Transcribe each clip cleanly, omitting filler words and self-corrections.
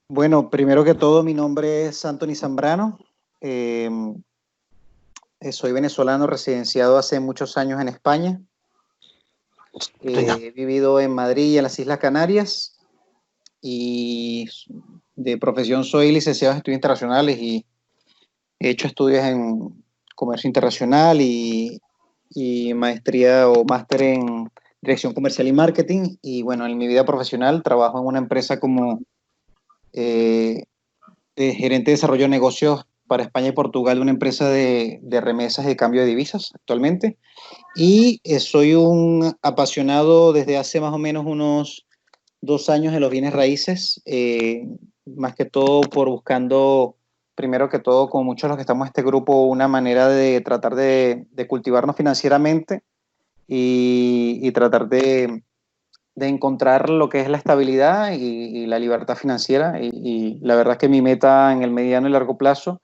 Bueno, primero que todo, mi nombre es Anthony Zambrano. Eh, Soy venezolano residenciado hace muchos años en España. He vivido en Madrid y en las Islas Canarias y de profesión soy licenciado en estudios internacionales y he hecho estudios en comercio internacional y maestría o máster en dirección comercial y marketing. Y bueno, en mi vida profesional trabajo en una empresa como eh, gerente de desarrollo de negocios para España y Portugal, una empresa de remesas y de cambio de divisas actualmente. Y soy un apasionado desde hace más o menos unos 2 años de los bienes raíces, más que todo por buscando, primero que todo, como muchos de los que estamos en este grupo, una manera de tratar de cultivarnos financieramente y tratar de encontrar lo que es la estabilidad y la libertad financiera. Y la verdad es que mi meta en el mediano y largo plazo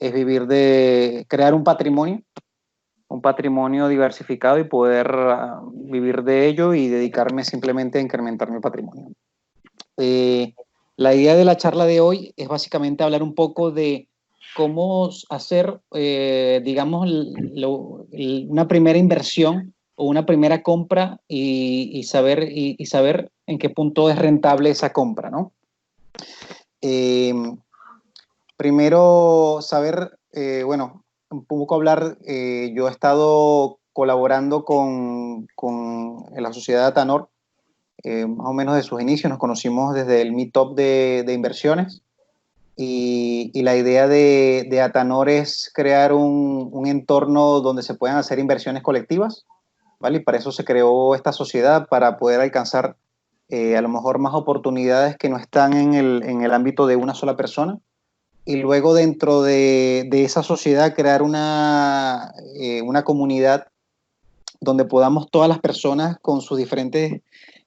es vivir de crear un patrimonio diversificado y poder vivir de ello y dedicarme simplemente a incrementar mi patrimonio. Eh, la idea de la charla de hoy es básicamente hablar un poco de cómo hacer, digamos, una primera inversión o una primera compra y saber en qué punto es rentable esa compra, ¿no? Eh, Primero, saber, bueno, un poco hablar, yo he estado colaborando con la sociedad Atanor, más o menos de sus inicios, nos conocimos desde el Meetup de inversiones y la idea de Atanor es crear un entorno donde se puedan hacer inversiones colectivas, ¿vale? Y para eso se creó esta sociedad, para poder alcanzar a lo mejor más oportunidades que no están en el ámbito de una sola persona y luego dentro de esa sociedad crear una comunidad donde podamos todas las personas con sus diferentes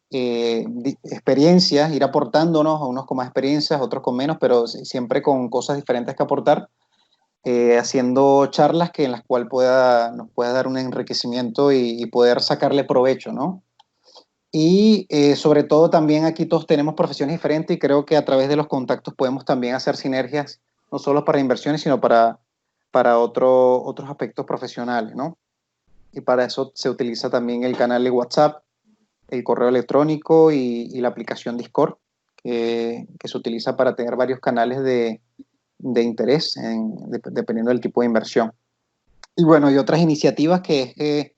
experiencias ir aportándonos, a unos con más experiencias, otros con menos, pero siempre con cosas diferentes que aportar, haciendo charlas que en las cuales nos pueda dar un enriquecimiento y poder sacarle provecho, ¿no? Y sobre todo también aquí todos tenemos profesiones diferentes y creo que a través de los contactos podemos también hacer sinergias, no solo para inversiones, sino para otros aspectos profesionales, ¿no? Y para eso se utiliza también el canal de WhatsApp, el correo electrónico y la aplicación Discord, que se utiliza para tener varios canales de interés dependiendo del tipo de inversión. Y bueno, y otras iniciativas que es que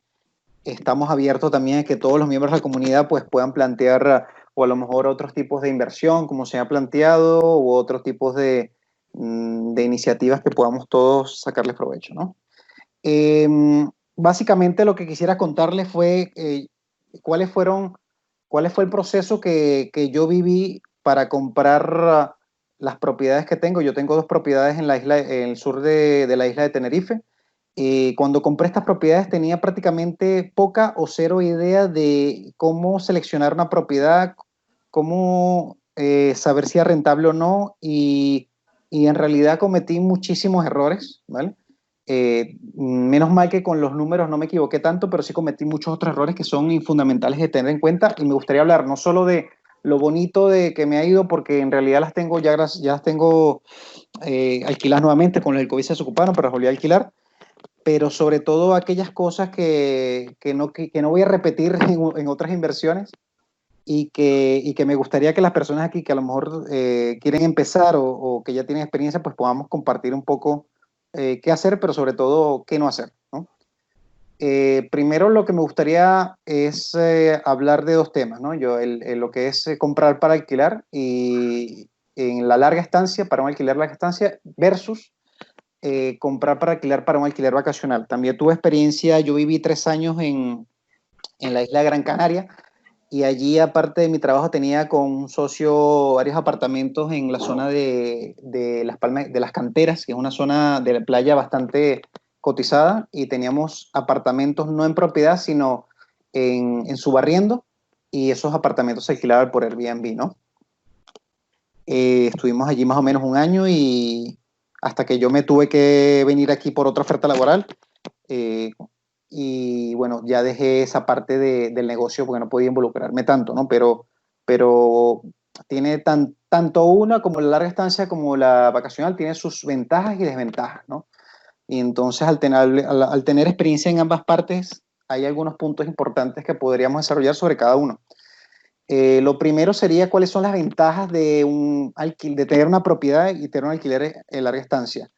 estamos abiertos también a que todos los miembros de la comunidad pues puedan plantear o a lo mejor otros tipos de inversión como se ha planteado u otros tipos de iniciativas que podamos todos sacarles provecho, ¿no? Eh, Básicamente lo que quisiera contarles fue cuáles fueron, cuál fue el proceso que yo viví para comprar las propiedades que tengo. Yo tengo dos propiedades en la isla, en el sur de la isla de Tenerife. Cuando compré estas propiedades tenía prácticamente poca o cero idea de cómo seleccionar una propiedad, cómo saber si es rentable o no, y en realidad cometí muchísimos errores, ¿vale? Menos mal que con los números no me equivoqué tanto, pero sí cometí muchos otros errores que son fundamentales de tener en cuenta y me gustaría hablar no solo de lo bonito de que me ha ido, porque en realidad las tengo ya las tengo alquiladas nuevamente, con el COVID se desocuparon, pero las volví a alquilar, pero sobre todo aquellas cosas que no voy a repetir en otras inversiones y que me gustaría que las personas aquí que a lo mejor quieren empezar o que ya tienen experiencia, pues podamos compartir un poco qué hacer, pero sobre todo qué no hacer, ¿no? Primero lo que me gustaría es hablar de dos temas, ¿no? Lo que es comprar para alquilar y en la larga estancia, para un alquiler larga estancia, versus comprar para alquilar para un alquiler vacacional. También tuve experiencia, yo viví 3 años en la isla de Gran Canaria y allí, aparte de mi trabajo, tenía con un socio varios apartamentos en la zona de Las Palmas, de las Canteras, que es una zona de la playa bastante cotizada, y teníamos apartamentos no en propiedad, sino en subarriendo, y esos apartamentos se alquilaban por Airbnb, ¿no? Estuvimos allí más o menos un año y hasta que yo me tuve que venir aquí por otra oferta laboral. eh, y bueno, ya dejé esa parte del negocio porque no podía involucrarme tanto, ¿no? Pero tiene tanto una como la larga estancia como la vacacional tiene sus ventajas y desventajas, ¿no? Y entonces al tener experiencia en ambas partes, hay algunos puntos importantes que podríamos desarrollar sobre cada uno. Lo primero sería cuáles son las ventajas de tener una propiedad y tener un alquiler en larga estancia.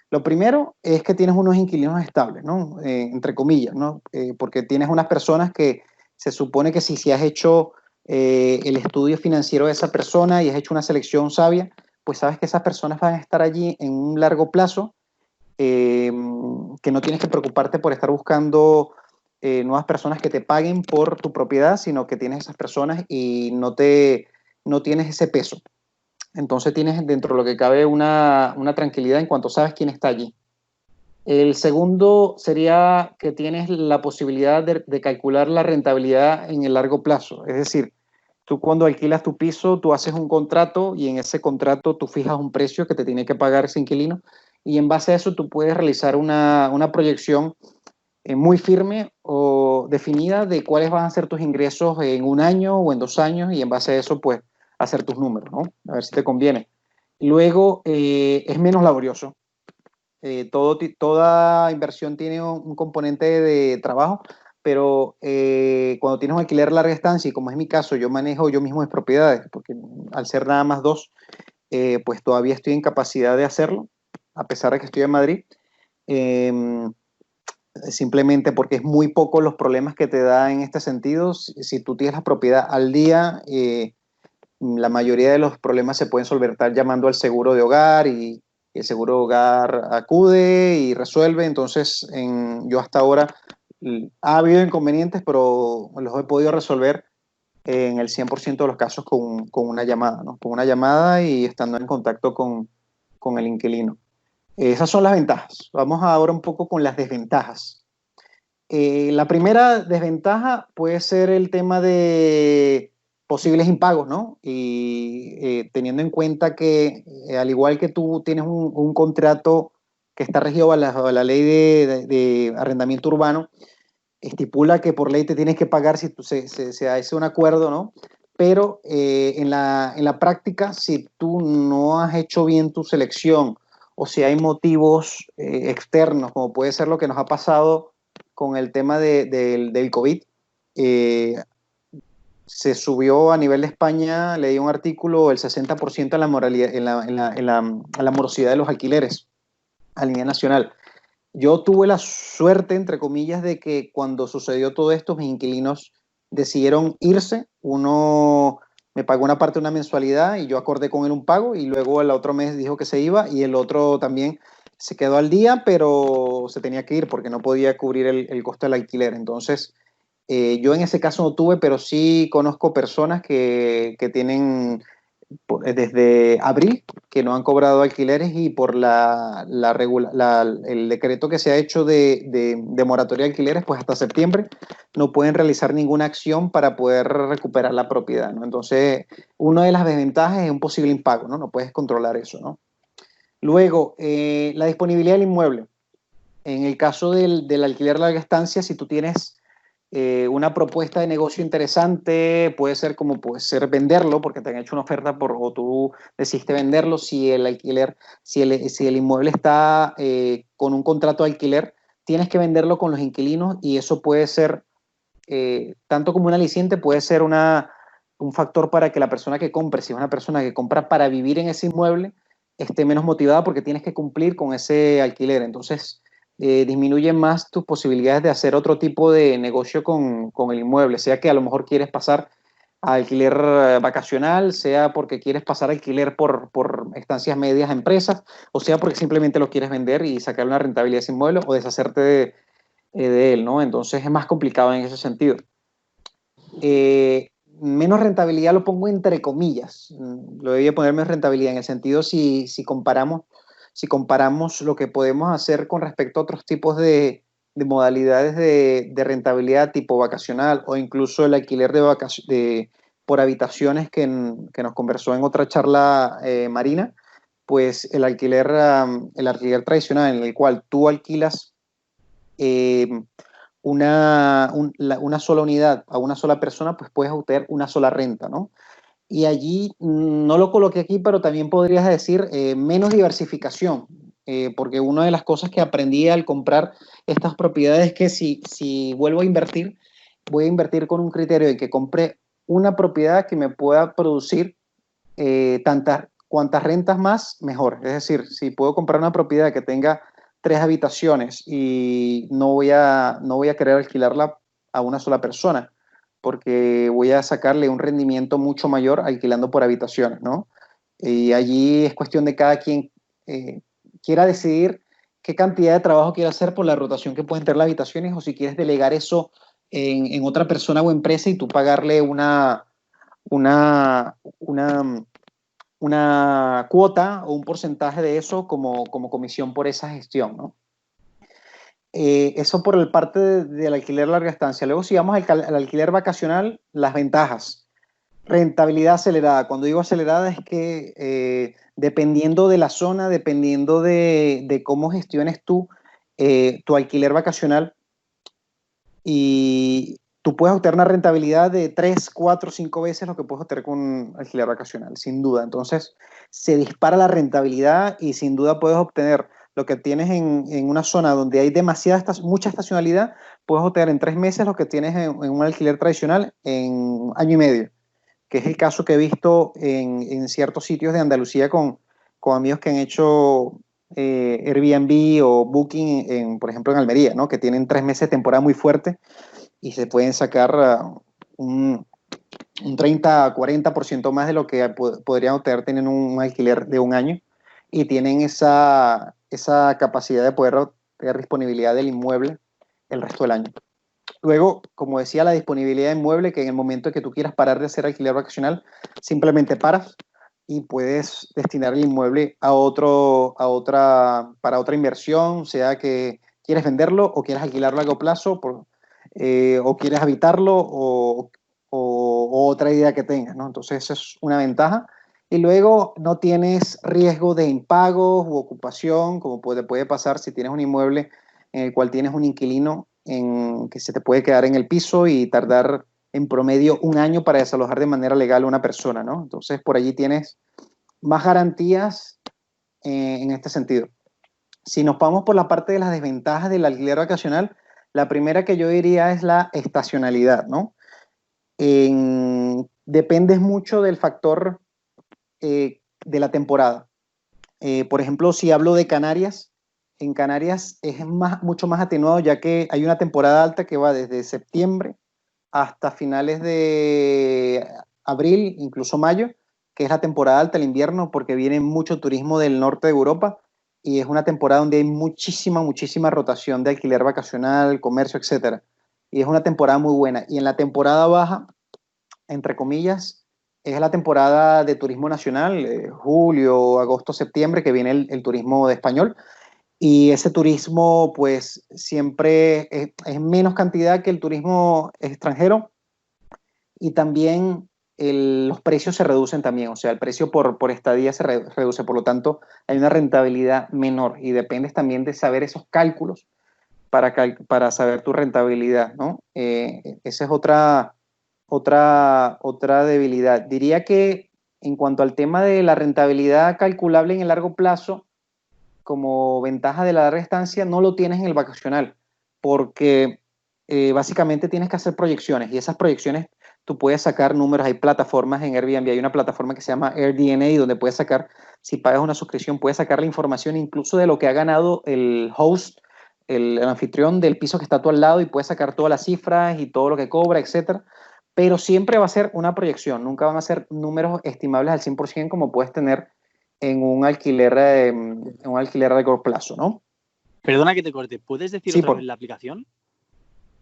Lo primero es que tienes unos inquilinos estables, ¿no? Entre comillas, ¿no? Porque tienes unas personas que se supone que si has hecho el estudio financiero de esa persona y has hecho una selección sabia, pues sabes que esas personas van a estar allí en un largo plazo, que no tienes que preocuparte por estar buscando nuevas personas que te paguen por tu propiedad, sino que tienes esas personas y no tienes ese peso. Entonces tienes dentro de lo que cabe una tranquilidad en cuanto sabes quién está allí. El segundo sería que tienes la posibilidad de calcular la rentabilidad en el largo plazo. Es decir, tú cuando alquilas tu piso, tú haces un contrato y en ese contrato tú fijas un precio que te tiene que pagar ese inquilino y en base a eso tú puedes realizar una proyección muy firme o definida de cuáles van a ser tus ingresos en un año o en 2 años y en base a eso pues hacer tus números, ¿no? A ver si te conviene. Luego es menos laborioso. Toda inversión tiene un componente de trabajo, pero cuando tienes un alquiler larga estancia, y como es mi caso, yo manejo yo mismo mis propiedades, porque al ser nada más dos, pues todavía estoy en capacidad de hacerlo, a pesar de que estoy en Madrid, eh, simplemente porque es muy poco los problemas que te da en este sentido. Si tú tienes la propiedad al día, la mayoría de los problemas se pueden solventar llamando al seguro de hogar y el seguro de hogar acude y resuelve. Entonces, yo hasta ahora ha habido inconvenientes, pero los he podido resolver en el 100% de los casos con una llamada, ¿no? Con una llamada y estando en contacto con el inquilino. Esas son las ventajas. Vamos ahora un poco con las desventajas. La primera desventaja puede ser el tema de posibles impagos, ¿no? Y teniendo en cuenta que al igual que tú tienes un contrato que está regido bajo la ley de arrendamiento urbano, estipula que por ley te tienes que pagar si se hace un acuerdo, ¿no? Pero en la práctica, si tú no has hecho bien tu selección o si hay motivos externos, como puede ser lo que nos ha pasado con el tema del COVID, eh, se subió a nivel de España, leí un artículo, el 60% en la moralidad, en la morosidad de los alquileres a nivel nacional. Yo tuve la suerte, entre comillas, de que cuando sucedió todo esto, mis inquilinos decidieron irse. Uno me pagó una parte de una mensualidad y yo acordé con él un pago y luego el otro mes dijo que se iba y el otro también se quedó al día, pero se tenía que ir porque no podía cubrir el costo del alquiler. Entonces, yo en ese caso no tuve, pero sí conozco personas que tienen desde abril que no han cobrado alquileres y por el decreto que se ha hecho de moratoria de alquileres, pues hasta septiembre no pueden realizar ninguna acción para poder recuperar la propiedad, ¿no? Entonces, una de las desventajas es un posible impago, ¿no? No puedes controlar eso, ¿no? Luego, la disponibilidad del inmueble. En el caso del alquiler larga estancia, si tú tienes una propuesta de negocio interesante, puede ser venderlo, porque te han hecho una oferta o tú decidiste venderlo, si el inmueble está con un contrato de alquiler, tienes que venderlo con los inquilinos y eso puede ser, tanto como un aliciente, puede ser un factor para que la persona que compre, si es una persona que compra para vivir en ese inmueble, esté menos motivada porque tienes que cumplir con ese alquiler. Entonces, disminuye más tus posibilidades de hacer otro tipo de negocio con el inmueble, sea que a lo mejor quieres pasar a alquiler vacacional, sea porque quieres pasar a alquiler por estancias medias a empresas, o sea porque simplemente lo quieres vender y sacar una rentabilidad de ese inmueble o deshacerte de él, ¿no? Entonces es más complicado en ese sentido. Menos rentabilidad lo pongo entre comillas, lo debía poner menos rentabilidad en el sentido si comparamos lo que podemos hacer con respecto a otros tipos de modalidades de rentabilidad tipo vacacional o incluso el alquiler por habitaciones que nos conversó en otra charla Marina, pues el alquiler tradicional en el cual tú alquilas eh, una sola unidad a una sola persona, pues puedes obtener una sola renta, ¿no? y allí no lo coloqué aquí, pero también podrías decir menos diversificación, porque una de las cosas que aprendí al comprar estas propiedades es que si vuelvo a invertir, voy a invertir con un criterio de que compre una propiedad que me pueda producir cuantas rentas más, mejor. Es decir, si puedo comprar una propiedad que tenga 3 habitaciones y no voy a querer alquilarla a una sola persona, porque voy a sacarle un rendimiento mucho mayor alquilando por habitaciones, ¿no? Y allí es cuestión de cada quien eh, quiera decidir qué cantidad de trabajo quiere hacer por la rotación que pueden tener las habitaciones o si quieres delegar eso en otra persona o empresa y tú pagarle una, una, una cuota o un porcentaje de eso como comisión por esa gestión, ¿no? Eso por el parte del alquiler larga estancia. Luego, si vamos al alquiler vacacional, las ventajas. Rentabilidad acelerada. Cuando digo acelerada es que dependiendo de la zona, dependiendo de cómo gestiones tú tu alquiler vacacional, y tú puedes obtener una rentabilidad de 3, 4, 5 veces lo que puedes obtener con un alquiler vacacional, sin duda. Entonces, se dispara la rentabilidad y sin duda puedes obtener lo que tienes en una zona donde hay mucha estacionalidad, puedes obtener en 3 meses lo que tienes en un alquiler tradicional en año y medio, que es el caso que he visto en ciertos sitios de Andalucía con amigos que han hecho Airbnb o Booking, por ejemplo, en Almería, ¿no? Que tienen 3 meses de temporada muy fuerte y se pueden sacar un, un 30-40% más de lo que podrían obtener teniendo un alquiler de un año y tienen esa capacidad de poder tener disponibilidad del inmueble el resto del año. Luego, como decía, la disponibilidad de inmueble, que en el momento que tú quieras parar de hacer alquiler vacacional, simplemente paras y puedes destinar el inmueble para otra inversión, sea que quieres venderlo o quieres alquilarlo a largo plazo, o quieres habitarlo o otra idea que tengas, ¿no? Entonces, esa es una ventaja. Y luego no tienes riesgo de impagos u ocupación, como puede pasar si tienes un inmueble en el cual tienes un inquilino que se te puede quedar en el piso y tardar en promedio un año para desalojar de manera legal a una persona, ¿no? Entonces, por allí tienes más garantías en este sentido. Si nos vamos por la parte de las desventajas del alquiler vacacional, la primera que yo diría es la estacionalidad, ¿no? Dependes mucho del factor de la temporada. Por ejemplo, si hablo de Canarias, en Canarias es mucho más atenuado ya que hay una temporada alta que va desde septiembre hasta finales de abril, incluso mayo, que es la temporada alta, el invierno, porque viene mucho turismo del norte de Europa y es una temporada donde hay muchísima rotación de alquiler vacacional, comercio, etcétera. Y es una temporada muy buena. Y en la temporada baja, entre comillas, es la temporada de turismo nacional, julio, agosto, septiembre, que viene el turismo de español. Y ese turismo, pues, siempre es menos cantidad que el turismo extranjero y también los precios se reducen también, o sea, el precio por estadía se reduce, por lo tanto, hay una rentabilidad menor y dependes también de saber esos cálculos para saber tu rentabilidad, ¿no? Esa es otra debilidad. Diría que en cuanto al tema de la rentabilidad calculable en el largo plazo, como ventaja de la larga estancia, no lo tienes en el vacacional, porque básicamente tienes que hacer proyecciones y esas proyecciones tú puedes sacar números. Hay plataformas en Airbnb, hay una plataforma que se llama AirDNA donde puedes sacar, si pagas una suscripción, puedes sacar la información incluso de lo que ha ganado el host, el anfitrión del piso que está a tu al lado y puedes sacar todas las cifras y todo lo que cobra, etcétera. Pero siempre va a ser una proyección, nunca van a ser números estimables al 100% como puedes tener en un alquiler a largo plazo, ¿no? Perdona que te corte, ¿puedes decir Sí, otra vez la aplicación?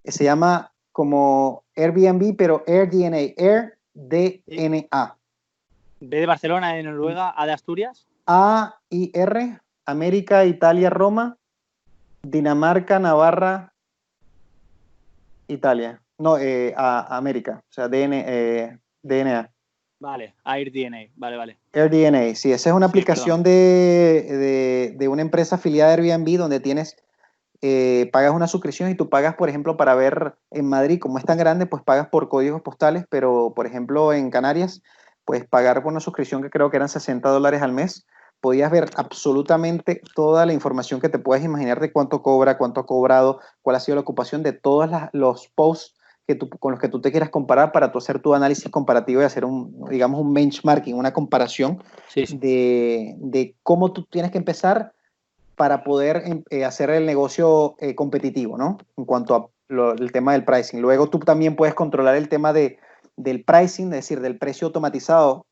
se llama como Airbnb, pero AirDNA, Eh, AirDNA. B de Barcelona, de Noruega, A de Asturias. AIR, América, Italia, Roma, Dinamarca, Navarra, Italia. No, América, o sea, DNA. Vale, AirDNA, vale. AirDNA, sí, esa es una Sí, perdón. aplicación de una empresa afiliada de Airbnb donde pagas una suscripción y tú pagas, por ejemplo, para ver en Madrid, como es tan grande, pues pagas por códigos postales, pero, por ejemplo, en Canarias pues pagar por una suscripción que creo que eran $60 al mes, podías ver absolutamente toda la información que te puedes imaginar de cuánto cobra, cuánto ha cobrado, cuál ha sido la ocupación de todos los posts con los que tú te quieras comparar para tú hacer tu análisis comparativo y hacer digamos, un benchmarking, una comparación Sí, sí. de cómo tú tienes que empezar para poder hacer el negocio competitivo, ¿no? En cuanto a el tema del pricing. Luego tú también puedes controlar el tema del pricing, es decir, del precio automatizado.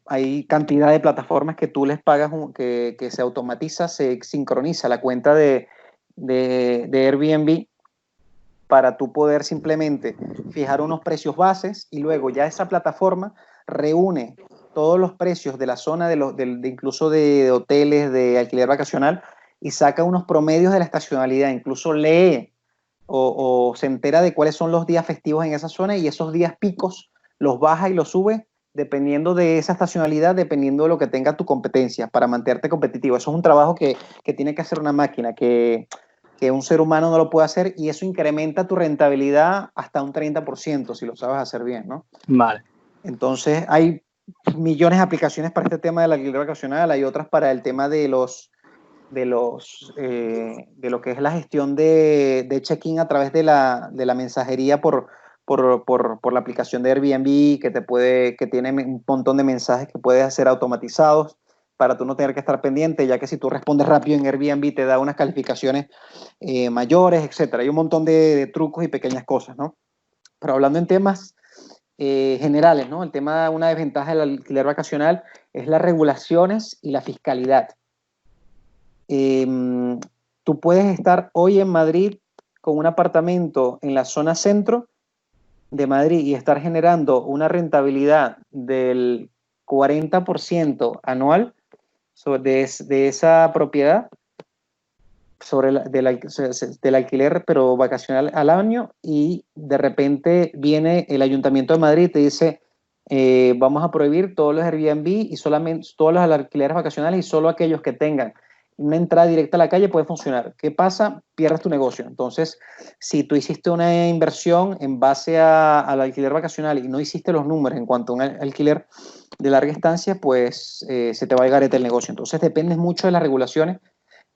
Hay cantidad de plataformas que tú les pagas, que se automatiza, se sincroniza la cuenta de Airbnb para tú poder simplemente fijar unos precios bases y luego ya esa plataforma reúne todos los precios de la zona, incluso de hoteles, de alquiler vacacional, y saca unos promedios de la estacionalidad, incluso lee o se entera de cuáles son los días festivos en esa zona y esos días picos los baja y los sube dependiendo de esa estacionalidad, dependiendo de lo que tenga tu competencia para mantenerte competitivo. Eso es un trabajo que tiene que hacer una máquina, que un ser humano no lo puede hacer, y eso incrementa tu rentabilidad hasta un 30% si lo sabes hacer bien, ¿no? Vale. Entonces hay millones de aplicaciones para este tema del alquiler vacacional, hay otras para el tema de lo que es la gestión de check-in a través de la mensajería por la aplicación de Airbnb, que tiene un montón de mensajes que puedes hacer automatizados para tú no tener que estar pendiente, ya que si tú respondes rápido en Airbnb te da unas calificaciones mayores, etcétera. Hay un montón de trucos y pequeñas cosas, ¿no? Pero hablando en temas generales, ¿no? El tema, una desventaja del alquiler vacacional es las regulaciones y la fiscalidad. Tú puedes estar hoy en Madrid con un apartamento en la zona centro de Madrid y estar generando una rentabilidad del 40% anual de esa propiedad del alquiler, pero vacacional al año, y de repente viene el Ayuntamiento de Madrid y te dice, vamos a prohibir todos los Airbnb y solamente todos los alquileres vacacionales, y solo aquellos que tengan una entrada directa a la calle puede funcionar. ¿Qué pasa? Pierdes tu negocio. Entonces, si tú hiciste una inversión en base al alquiler vacacional y no hiciste los números en cuanto a un alquiler de larga estancia, pues se te va a llegar el negocio. Entonces, depende mucho de las regulaciones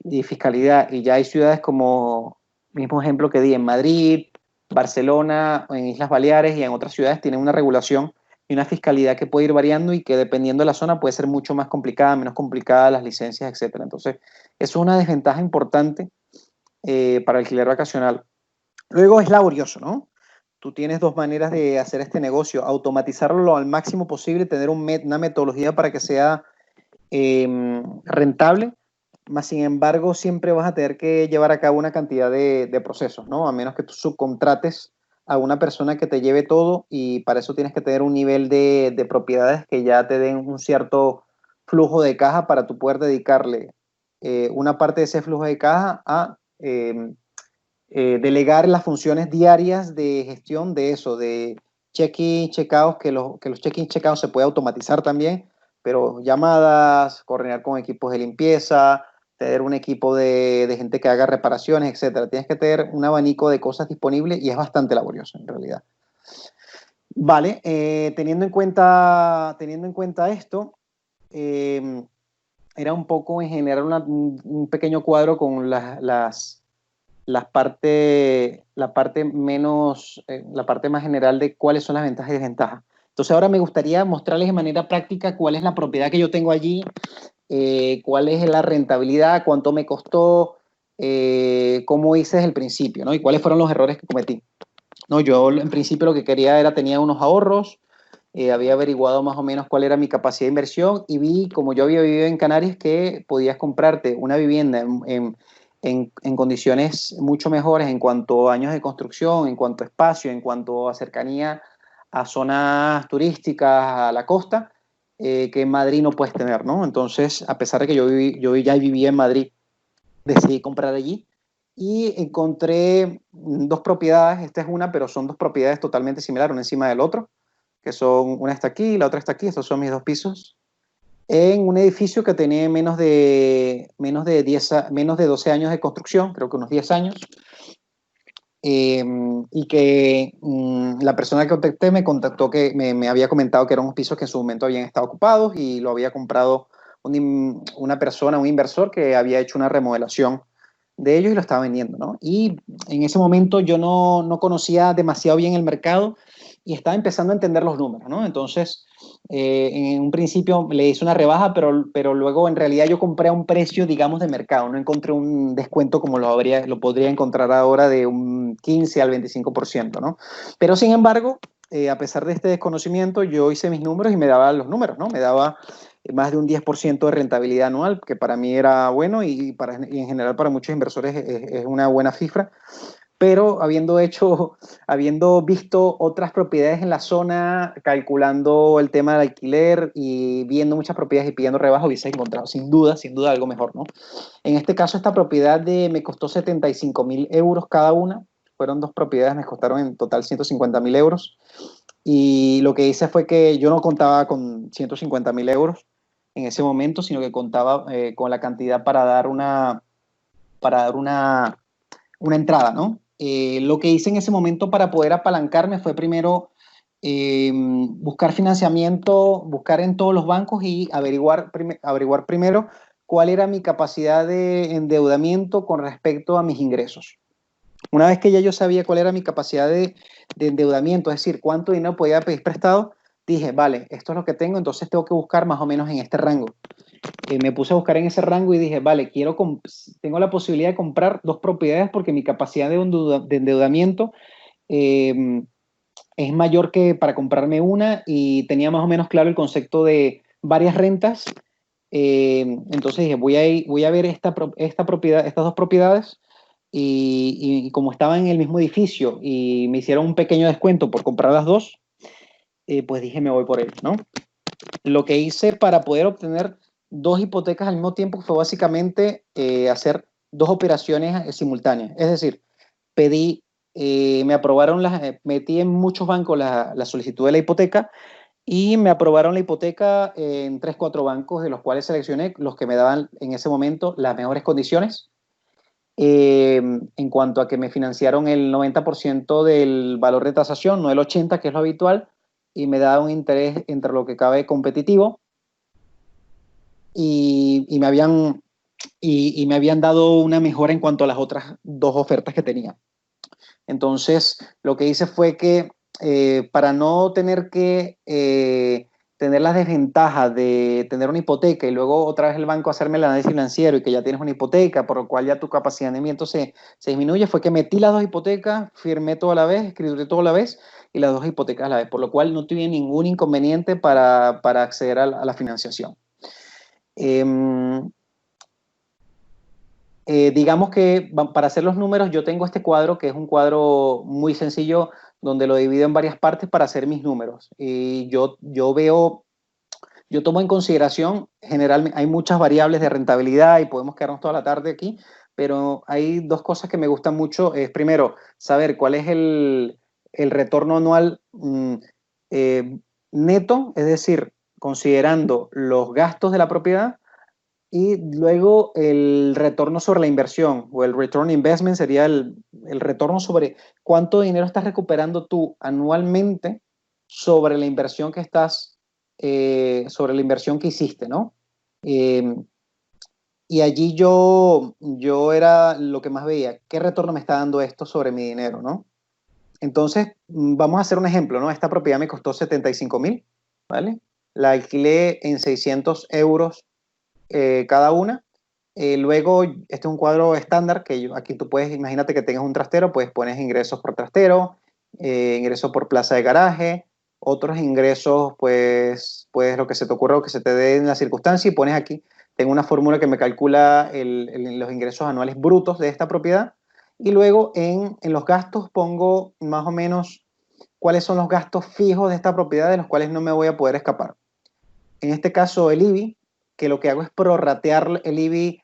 y fiscalidad, y ya hay ciudades como, mismo ejemplo que di, en Madrid, Barcelona, en Islas Baleares y en otras ciudades tienen una regulación y una fiscalidad que puede ir variando y que dependiendo de la zona puede ser mucho más complicada, menos complicada, las licencias, etcétera. Entonces, eso es una desventaja importante para el alquiler vacacional. Luego es laborioso, ¿no? Tú tienes dos maneras de hacer este negocio: automatizarlo al máximo posible, tener una metodología para que sea rentable, más sin embargo siempre vas a tener que llevar a cabo una cantidad de procesos, ¿no? A menos que tú subcontrates a una persona que te lleve todo, y para eso tienes que tener un nivel de propiedades que ya te den un cierto flujo de caja para tú poder dedicarle una parte de ese flujo de caja a delegar las funciones diarias de gestión de eso, de check-in, check-out, que los check-in, check-out se puede automatizar también, pero llamadas, coordinar con equipos de limpieza, tener un equipo de gente que haga reparaciones, etcétera. Tienes que tener un abanico de cosas disponibles y es bastante laborioso en realidad. Vale, teniendo en cuenta esto, era un poco en general un pequeño cuadro con la parte más general de cuáles son las ventajas y desventajas. Entonces ahora me gustaría mostrarles de manera práctica cuál es la propiedad que yo tengo allí, cuál es la rentabilidad, cuánto me costó, cómo hice desde el principio, ¿no? Y cuáles fueron los errores que cometí. No, yo en principio lo que quería tenía unos ahorros, había averiguado más o menos cuál era mi capacidad de inversión y vi, como yo había vivido en Canarias, que podías comprarte una vivienda en condiciones mucho mejores en cuanto a años de construcción, en cuanto a espacio, en cuanto a cercanía a zonas turísticas, a la costa, que en Madrid no puedes tener, ¿no? Entonces, a pesar de que yo ya vivía en Madrid, decidí comprar allí y encontré dos propiedades. Esta es una, pero son dos propiedades totalmente similares, una encima del otro, que son, una está aquí y la otra está aquí. Estos son mis dos pisos, en un edificio que tenía menos de 12 años de construcción, creo que unos 10 años, y que la persona que contacté me contactó que me había comentado que eran unos pisos que en su momento habían estado ocupados y lo había comprado una persona, un inversor que había hecho una remodelación de ellos y lo estaba vendiendo, ¿no? Y en ese momento yo no conocía demasiado bien el mercado y estaba empezando a entender los números, ¿no? Entonces, en un principio le hice una rebaja, pero luego en realidad yo compré a un precio, digamos, de mercado. No encontré un descuento como lo podría encontrar ahora de un 15 al 25%, ¿no? Pero sin embargo, a pesar de este desconocimiento, yo hice mis números y me daba los números, ¿no? Me daba más de un 10% de rentabilidad anual, que para mí era bueno y en general para muchos inversores es una buena cifra. Pero habiendo visto otras propiedades en la zona, calculando el tema del alquiler y viendo muchas propiedades y pidiendo rebaja, hubiese encontrado sin duda algo mejor, ¿no? En este caso, esta propiedad me costó 75.000 euros cada una. Fueron dos propiedades, me costaron en total 150.000 euros. Y lo que hice fue que yo no contaba con 150.000 euros en ese momento, sino que contaba con la cantidad para dar una entrada, ¿no? Lo que hice en ese momento para poder apalancarme fue primero buscar financiamiento, buscar en todos los bancos y averiguar primero cuál era mi capacidad de endeudamiento con respecto a mis ingresos. Una vez que ya yo sabía cuál era mi capacidad de endeudamiento, es decir, cuánto dinero podía pedir prestado, dije, vale, esto es lo que tengo, entonces tengo que buscar más o menos en este rango. Me puse a buscar en ese rango y dije, vale, tengo la posibilidad de comprar dos propiedades porque mi capacidad de endeudamiento eh, es mayor que para comprarme una y tenía más o menos claro el concepto de varias rentas. Entonces dije, voy a ver esta propiedad, estas dos propiedades y como estaban en el mismo edificio y me hicieron un pequeño descuento por comprar las dos, pues dije, me voy por él, ¿no? Lo que hice para poder obtener dos hipotecas al mismo tiempo fue básicamente hacer dos operaciones simultáneas. Es decir, me aprobaron metí en muchos bancos la solicitud de la hipoteca y me aprobaron la hipoteca en 3, 4 bancos, de los cuales seleccioné los que me daban en ese momento las mejores condiciones. En cuanto a que me financiaron el 90% del valor de tasación, no el 80%, que es lo habitual, y me da un interés entre lo que cabe competitivo. Y me habían dado una mejora en cuanto a las otras dos ofertas que tenía. Entonces, lo que hice fue que para no tener que tener las desventajas de tener una hipoteca y luego otra vez el banco hacerme el análisis financiero y que ya tienes una hipoteca, por lo cual ya tu capacidad de endeudamiento se disminuye, fue que metí las dos hipotecas, firmé todo a la vez, escrituré todo a la vez y las dos hipotecas a la vez, por lo cual no tuve ningún inconveniente para acceder a la financiación. Digamos que para hacer los números yo tengo este cuadro que es un cuadro muy sencillo donde lo divido en varias partes para hacer mis números. Y yo tomo en consideración, generalmente hay muchas variables de rentabilidad y podemos quedarnos toda la tarde aquí, pero hay dos cosas que me gustan mucho. Es primero, saber cuál es el retorno anual neto, es decir, considerando los gastos de la propiedad y luego el retorno sobre la inversión o el return on investment sería el retorno sobre cuánto dinero estás recuperando tú anualmente sobre la inversión sobre la inversión que hiciste, ¿no? Eh, y allí yo era lo que más veía, ¿qué retorno me está dando esto sobre mi dinero, ¿no? Entonces, vamos a hacer un ejemplo, ¿no? Esta propiedad me costó 75.000, ¿vale? La alquilé en 600 euros cada una. Luego, este es un cuadro estándar que aquí tú puedes, imagínate que tengas un trastero, pues pones ingresos por trastero, ingresos por plaza de garaje, otros ingresos, pues lo que se te ocurra o que se te dé en la circunstancia y pones aquí, tengo una fórmula que me calcula los ingresos anuales brutos de esta propiedad y luego en los gastos pongo más o menos cuáles son los gastos fijos de esta propiedad de los cuales no me voy a poder escapar. En este caso, el IBI, que lo que hago es prorratear el IBI,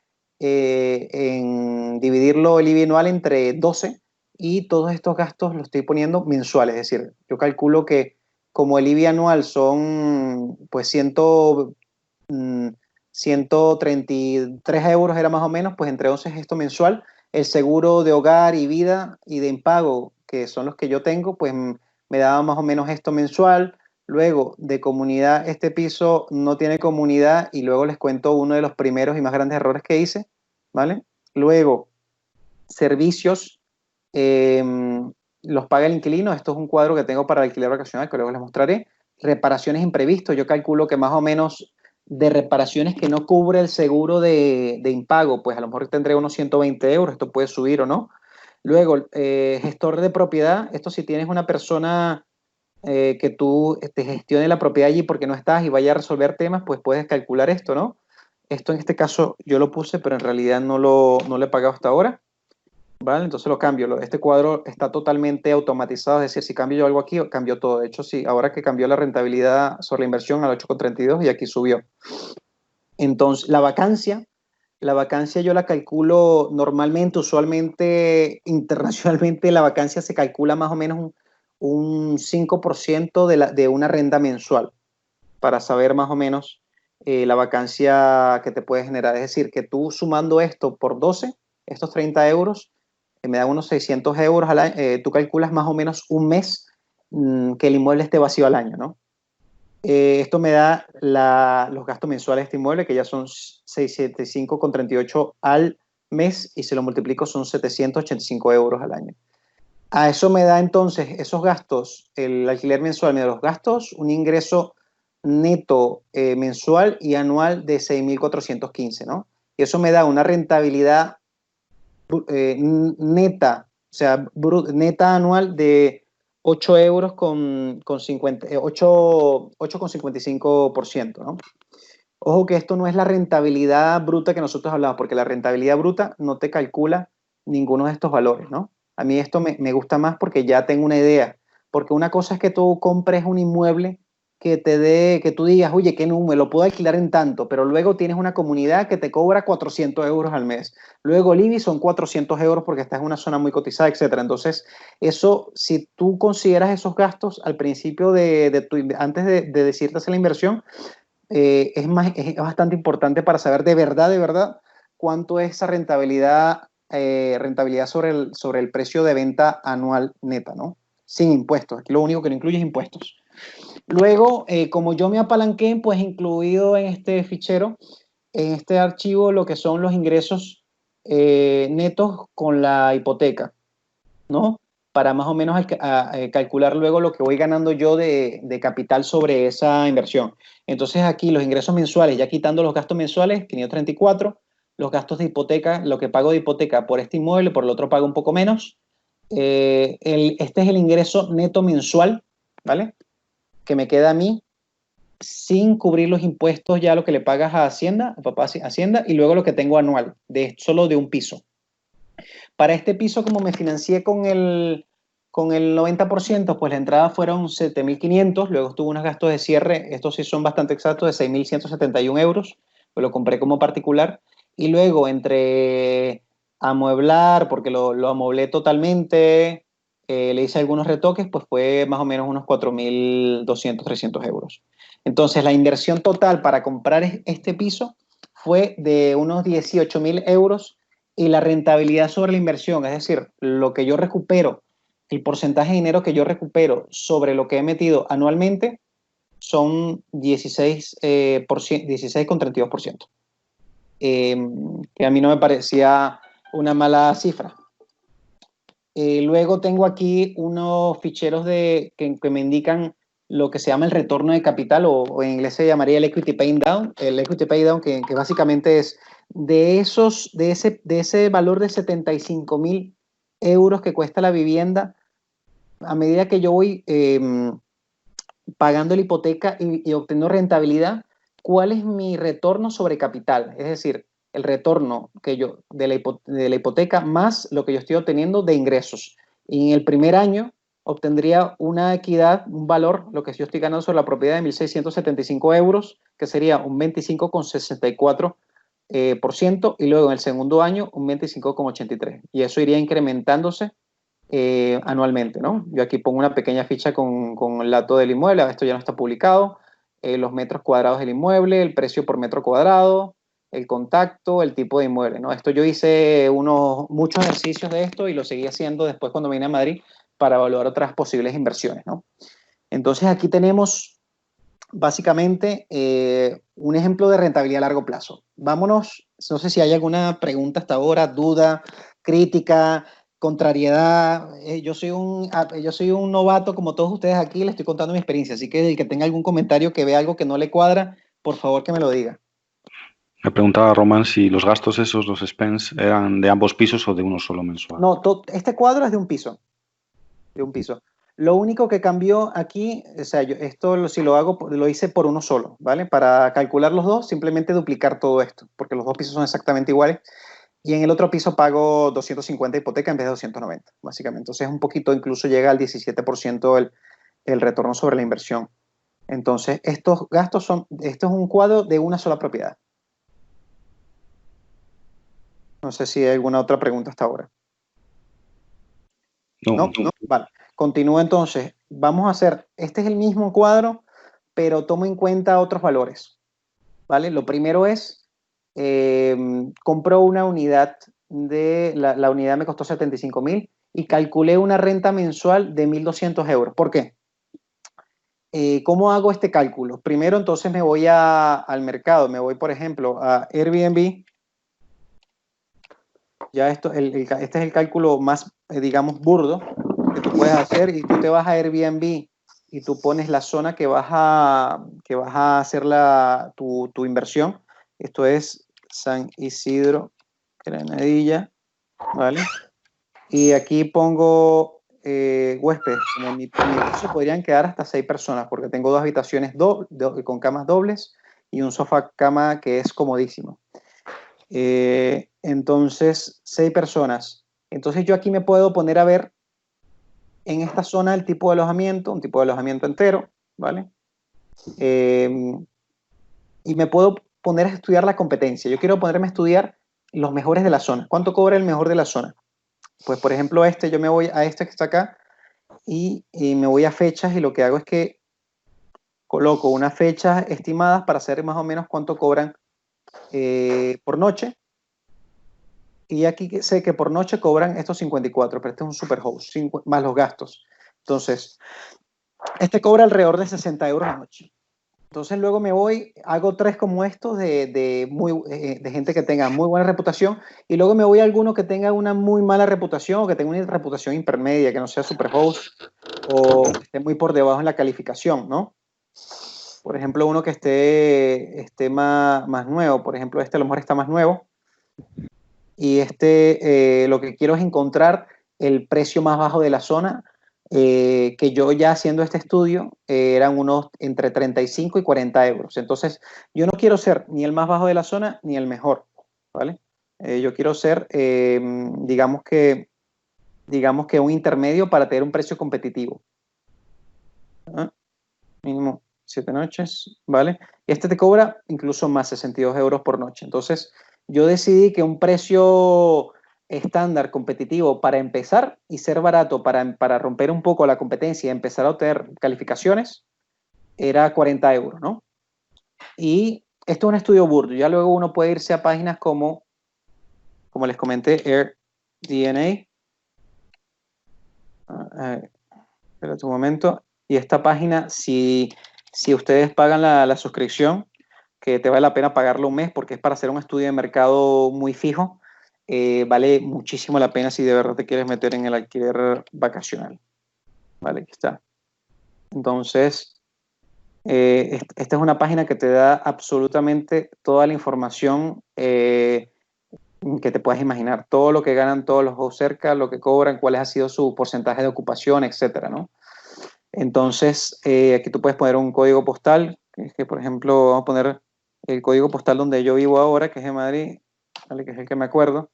dividirlo el IBI anual entre 12 y todos estos gastos los estoy poniendo mensuales. Es decir, yo calculo que como el IBI anual son pues 133 euros era más o menos, pues entre 11 es esto mensual. el seguro de hogar y vida y de impago, que son los que yo tengo, pues me daba más o menos esto mensual. Luego, de comunidad, este piso no tiene comunidad y luego les cuento uno de los primeros y más grandes errores que hice, ¿vale? Luego, servicios, eh, los paga el inquilino. Esto es un cuadro que tengo para alquiler vacacional, que luego les mostraré. Reparaciones imprevistos, yo calculo que más o menos de reparaciones que no cubre el seguro de impago, pues a lo mejor tendré unos 120 euros, esto puede subir o no. Luego, gestor de propiedad, esto si tienes una persona que tú te gestione la propiedad allí porque no estás y vaya a resolver temas, pues puedes calcular esto, ¿no? Esto en este caso yo lo puse, pero en realidad no lo he pagado hasta ahora, ¿vale? Entonces lo cambio. Este cuadro está totalmente automatizado, es decir, si cambio yo algo aquí, cambio todo. De hecho, sí, ahora que cambió la rentabilidad sobre la inversión al 8,32 y aquí subió. Entonces, la vacancia yo la calculo normalmente, usualmente, internacionalmente, la vacancia se calcula más o menos un 5% de una renta mensual para saber más o menos la vacancia que te puede generar. Es decir, que tú sumando esto por 12, estos 30 euros, me da unos 600 euros al año, tú calculas más o menos un mes que el inmueble esté vacío al año, ¿no? Esto me da los gastos mensuales de este inmueble, que ya son 675,38 al mes, y si lo multiplico son 785 euros al año. A eso me da entonces esos gastos, el alquiler mensual me da los gastos, un ingreso neto mensual y anual de 6.415, ¿no? Y eso me da una rentabilidad neta, o sea, neta anual de 8 euros con 50, 8,55%, ¿no? Ojo que esto no es la rentabilidad bruta que nosotros hablamos, porque la rentabilidad bruta no te calcula ninguno de estos valores, ¿no? A mí esto me gusta más porque ya tengo una idea, porque una cosa es que tú compres un inmueble que te dé, que tú digas, oye, ¿qué número? Lo puedo alquilar en tanto, pero luego tienes una comunidad que te cobra 400 euros al mes. Luego el IBI son 400 euros porque estás en una zona muy cotizada, etcétera. Entonces, eso, si tú consideras esos gastos al principio antes de decirte hacer la inversión, es bastante importante para saber de verdad, cuánto es esa rentabilidad sobre el precio de venta anual neta, ¿no? Sin impuestos. Aquí lo único que no incluye es impuestos. Luego, como yo me apalanqué, pues incluido en este fichero, en este archivo, lo que son los ingresos netos con la hipoteca, ¿no? Para más o menos calcular luego lo que voy ganando yo de capital sobre esa inversión. Entonces aquí los ingresos mensuales, ya quitando los gastos mensuales, 534, los gastos de hipoteca, lo que pago de hipoteca por este inmueble, por el otro pago un poco menos. Este es el ingreso neto mensual, ¿vale? Que me queda a mí sin cubrir los impuestos, ya lo que le pagas a Hacienda, a papá Hacienda, y luego lo que tengo anual, solo de un piso. Para este piso, como me financié con el 90%, pues la entrada fueron 7.500, luego tuvo unos gastos de cierre, estos sí son bastante exactos, de 6.171 euros, pues lo compré como particular, y luego entre amueblar, porque lo amoblé totalmente, le hice algunos retoques, pues fue más o menos unos 4.200, 300 euros. Entonces la inversión total para comprar este piso fue de unos 18.000 euros, y la rentabilidad sobre la inversión, es decir, lo que yo recupero, el porcentaje de dinero que yo recupero sobre lo que he metido anualmente, son 16,32%. Que a mí no me parecía una mala cifra. Luego tengo aquí unos ficheros que me indican lo que se llama el retorno de capital, o en inglés se llamaría el equity paying down, el equity pay down, que básicamente es de ese valor de 75.000 euros que cuesta la vivienda, a medida que yo voy pagando la hipoteca y obteniendo rentabilidad, ¿cuál es mi retorno sobre capital? Es decir, el retorno de la hipoteca más lo que yo estoy obteniendo de ingresos. Y en el primer año obtendría una equidad, un valor, lo que yo estoy ganando sobre la propiedad de 1.675 euros, que sería un 25,64%, y luego en el segundo año un 25,83%. Y eso iría incrementándose anualmente, ¿no? Yo aquí pongo una pequeña ficha con el dato del inmueble, esto ya no está publicado, los metros cuadrados del inmueble, el precio por metro cuadrado, el contacto, el tipo de inmueble, ¿no? Esto yo hice muchos ejercicios de esto y lo seguí haciendo después cuando vine a Madrid para evaluar otras posibles inversiones, ¿no? Entonces aquí tenemos básicamente un ejemplo de rentabilidad a largo plazo. Vámonos, no sé si hay alguna pregunta hasta ahora, duda, crítica, contrariedad. Yo soy un novato como todos ustedes aquí, le estoy contando mi experiencia, así que el que tenga algún comentario, que vea algo que no le cuadra, por favor que me lo diga. Me preguntaba Román si los gastos esos, los spends, eran de ambos pisos o de uno solo mensual. No, este cuadro es de un piso. De un piso. Lo único que cambió aquí, o sea, si lo hago, lo hice por uno solo, ¿vale? Para calcular los dos, simplemente duplicar todo esto, porque los dos pisos son exactamente iguales. Y en el otro piso pago 250 hipoteca en vez de 290, básicamente. Entonces, un poquito, incluso llega al 17% el retorno sobre la inversión. Entonces, esto es un cuadro de una sola propiedad. No sé si hay alguna otra pregunta hasta ahora. No. Vale. Continúo entonces. Vamos a hacer, este es el mismo cuadro, pero tomo en cuenta otros valores. ¿Vale? Lo primero es, compro una unidad la unidad me costó 75.000 y calculé una renta mensual de 1.200 euros. ¿Por qué? ¿Cómo hago este cálculo? Primero, entonces me voy al mercado. Me voy, por ejemplo, a Airbnb. Ya este es el cálculo más, digamos, burdo que tú puedes hacer, y tú te vas a Airbnb y tú pones la zona que vas a hacer tu inversión. Esto es San Isidro, Granadilla, ¿vale? Y aquí pongo huéspedes. En mi piso podrían quedar hasta 6 personas porque tengo 2 habitaciones con camas dobles y un sofá cama que es comodísimo. Entonces, 6 personas. Entonces yo aquí me puedo poner a ver en esta zona el tipo de alojamiento, un tipo de alojamiento entero, ¿vale? Y me puedo poner a estudiar la competencia. Yo quiero ponerme a estudiar los mejores de la zona. ¿Cuánto cobra el mejor de la zona? Pues, por ejemplo, yo me voy a este que está acá y me voy a fechas, y lo que hago es que coloco unas fechas estimadas para saber más o menos cuánto cobran por noche. Y aquí sé que por noche cobran estos 54, pero este es un super host, más los gastos. Entonces, este cobra alrededor de 60 euros la noche. Entonces luego me voy, hago 3 como estos de gente que tenga muy buena reputación, y luego me voy a alguno que tenga una muy mala reputación o que tenga una reputación intermedia, que no sea super host o que esté muy por debajo en la calificación, ¿no? Por ejemplo, uno que esté más nuevo, por ejemplo, este a lo mejor está más nuevo. Y lo que quiero es encontrar el precio más bajo de la zona, que yo ya haciendo este estudio eran unos entre 35 y 40 euros. Entonces, yo no quiero ser ni el más bajo de la zona ni el mejor, ¿vale? Yo quiero ser, digamos que un intermedio para tener un precio competitivo. ¿Ah? Mínimo 7 noches, ¿vale? Este te cobra incluso más, 62 euros por noche. Entonces, yo decidí que un precio estándar competitivo para empezar y ser barato para romper un poco la competencia y empezar a obtener calificaciones era 40 euros, ¿no? Y esto es un estudio burdo. Ya luego uno puede irse a páginas como les comenté, AirDNA. Espérate un momento. Y esta página, si ustedes pagan la suscripción, que te vale la pena pagarlo un mes porque es para hacer un estudio de mercado muy fijo, vale muchísimo la pena si de verdad te quieres meter en el alquiler vacacional. Vale, aquí está. Entonces, esta es una página que te da absolutamente toda la información que te puedas imaginar. Todo lo que ganan todos los hosts cerca, lo que cobran, cuál ha sido su porcentaje de ocupación, etcétera, ¿no? Entonces, aquí tú puedes poner un código postal, que por ejemplo, vamos a poner el código postal donde yo vivo ahora, que es de Madrid, ¿vale? Que es el que me acuerdo.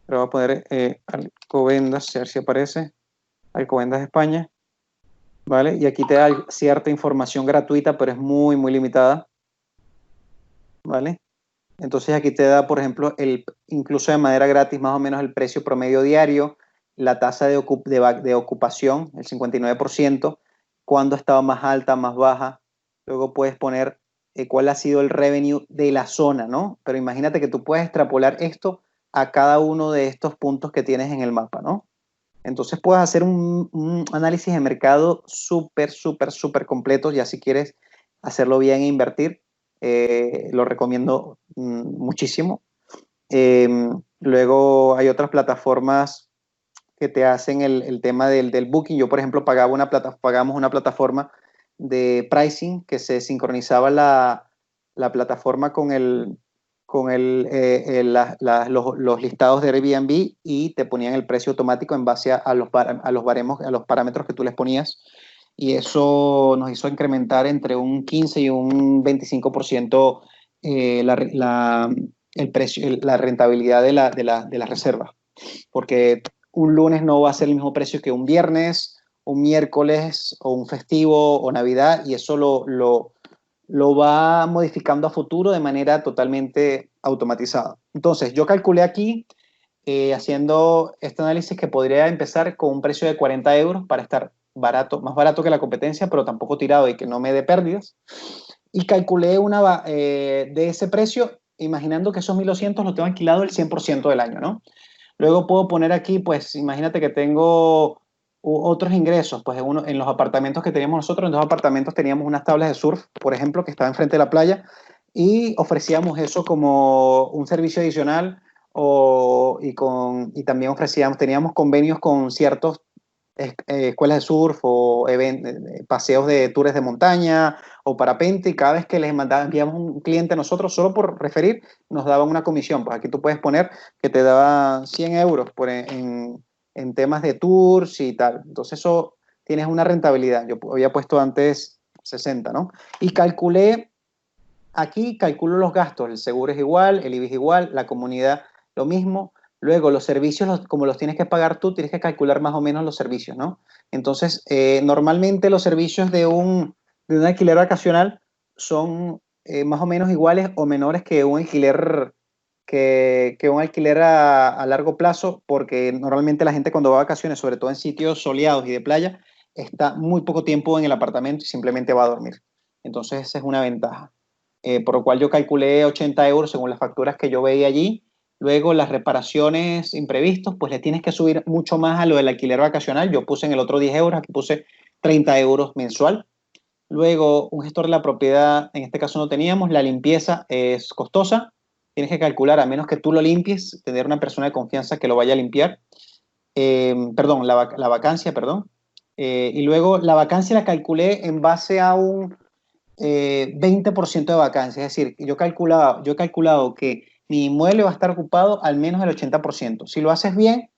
Pero voy a poner Alcobendas, a ver si aparece. Alcobendas de España, ¿vale? Y aquí te da cierta información gratuita, pero es muy, muy limitada, ¿vale? Entonces aquí te da, por ejemplo, incluso de manera gratis, más o menos el precio promedio diario, la tasa de ocupación, el 59%, cuándo estaba más alta, más baja. Luego puedes poner cuál ha sido el revenue de la zona, ¿no? Pero imagínate que tú puedes extrapolar esto a cada uno de estos puntos que tienes en el mapa, ¿no? Entonces puedes hacer un análisis de mercado súper completo, ya si quieres hacerlo bien e invertir, lo recomiendo muchísimo. Luego hay otras plataformas que te hacen el tema del booking. Yo, por ejemplo, pagamos una plataforma de pricing que se sincronizaba la plataforma con los listados de Airbnb y te ponían el precio automático en base a los baremos, a los parámetros que tú les ponías. Y eso nos hizo incrementar entre un 15 y un 25% el precio, la rentabilidad de la reserva. Porque un lunes no va a ser el mismo precio que un viernes, un miércoles o un festivo o Navidad, y eso lo va modificando a futuro de manera totalmente automatizada. Entonces, yo calculé aquí, haciendo este análisis, que podría empezar con un precio de 40 euros para estar barato, más barato que la competencia, pero tampoco tirado y que no me dé pérdidas. Y calculé de ese precio, imaginando que esos 1.200 lo tengo alquilado el 100% del año, ¿no? Luego puedo poner aquí, pues imagínate que tengo otros ingresos, pues en los apartamentos que teníamos nosotros, en 2 apartamentos teníamos unas tablas de surf, por ejemplo, que estaban enfrente de la playa, y ofrecíamos eso como un servicio adicional, y también teníamos convenios con ciertos escuelas de surf o paseos de tours de montaña o parapente, y cada vez que les enviamos un cliente a nosotros, solo por referir, nos daban una comisión. Pues aquí tú puedes poner que te daba 100 euros en temas de tours y tal. Entonces eso tienes una rentabilidad. Yo había puesto antes 60, ¿no? Y calculo los gastos. El seguro es igual, el IBI es igual, la comunidad lo mismo. Luego, los servicios, como los tienes que pagar tú, tienes que calcular más o menos los servicios, ¿no? Entonces, normalmente los servicios de un alquiler vacacional son más o menos iguales o menores que un alquiler, a largo plazo, porque normalmente la gente cuando va a vacaciones, sobre todo en sitios soleados y de playa, está muy poco tiempo en el apartamento y simplemente va a dormir. Entonces, esa es una ventaja. Por lo cual yo calculé 80 euros según las facturas que yo veía allí. Luego las reparaciones imprevistos, pues le tienes que subir mucho más a lo del alquiler vacacional. Yo puse en el otro 10 euros, aquí puse 30 euros mensual. Luego un gestor de la propiedad, en este caso no teníamos. La limpieza es costosa. Tienes que calcular, a menos que tú lo limpies, tener una persona de confianza que lo vaya a limpiar. Perdón, la vacancia, perdón. Y luego la vacancia la calculé en base a un 20% de vacancia. Es decir, yo he calculado que mi inmueble va a estar ocupado al menos el 80%. Si lo haces bien,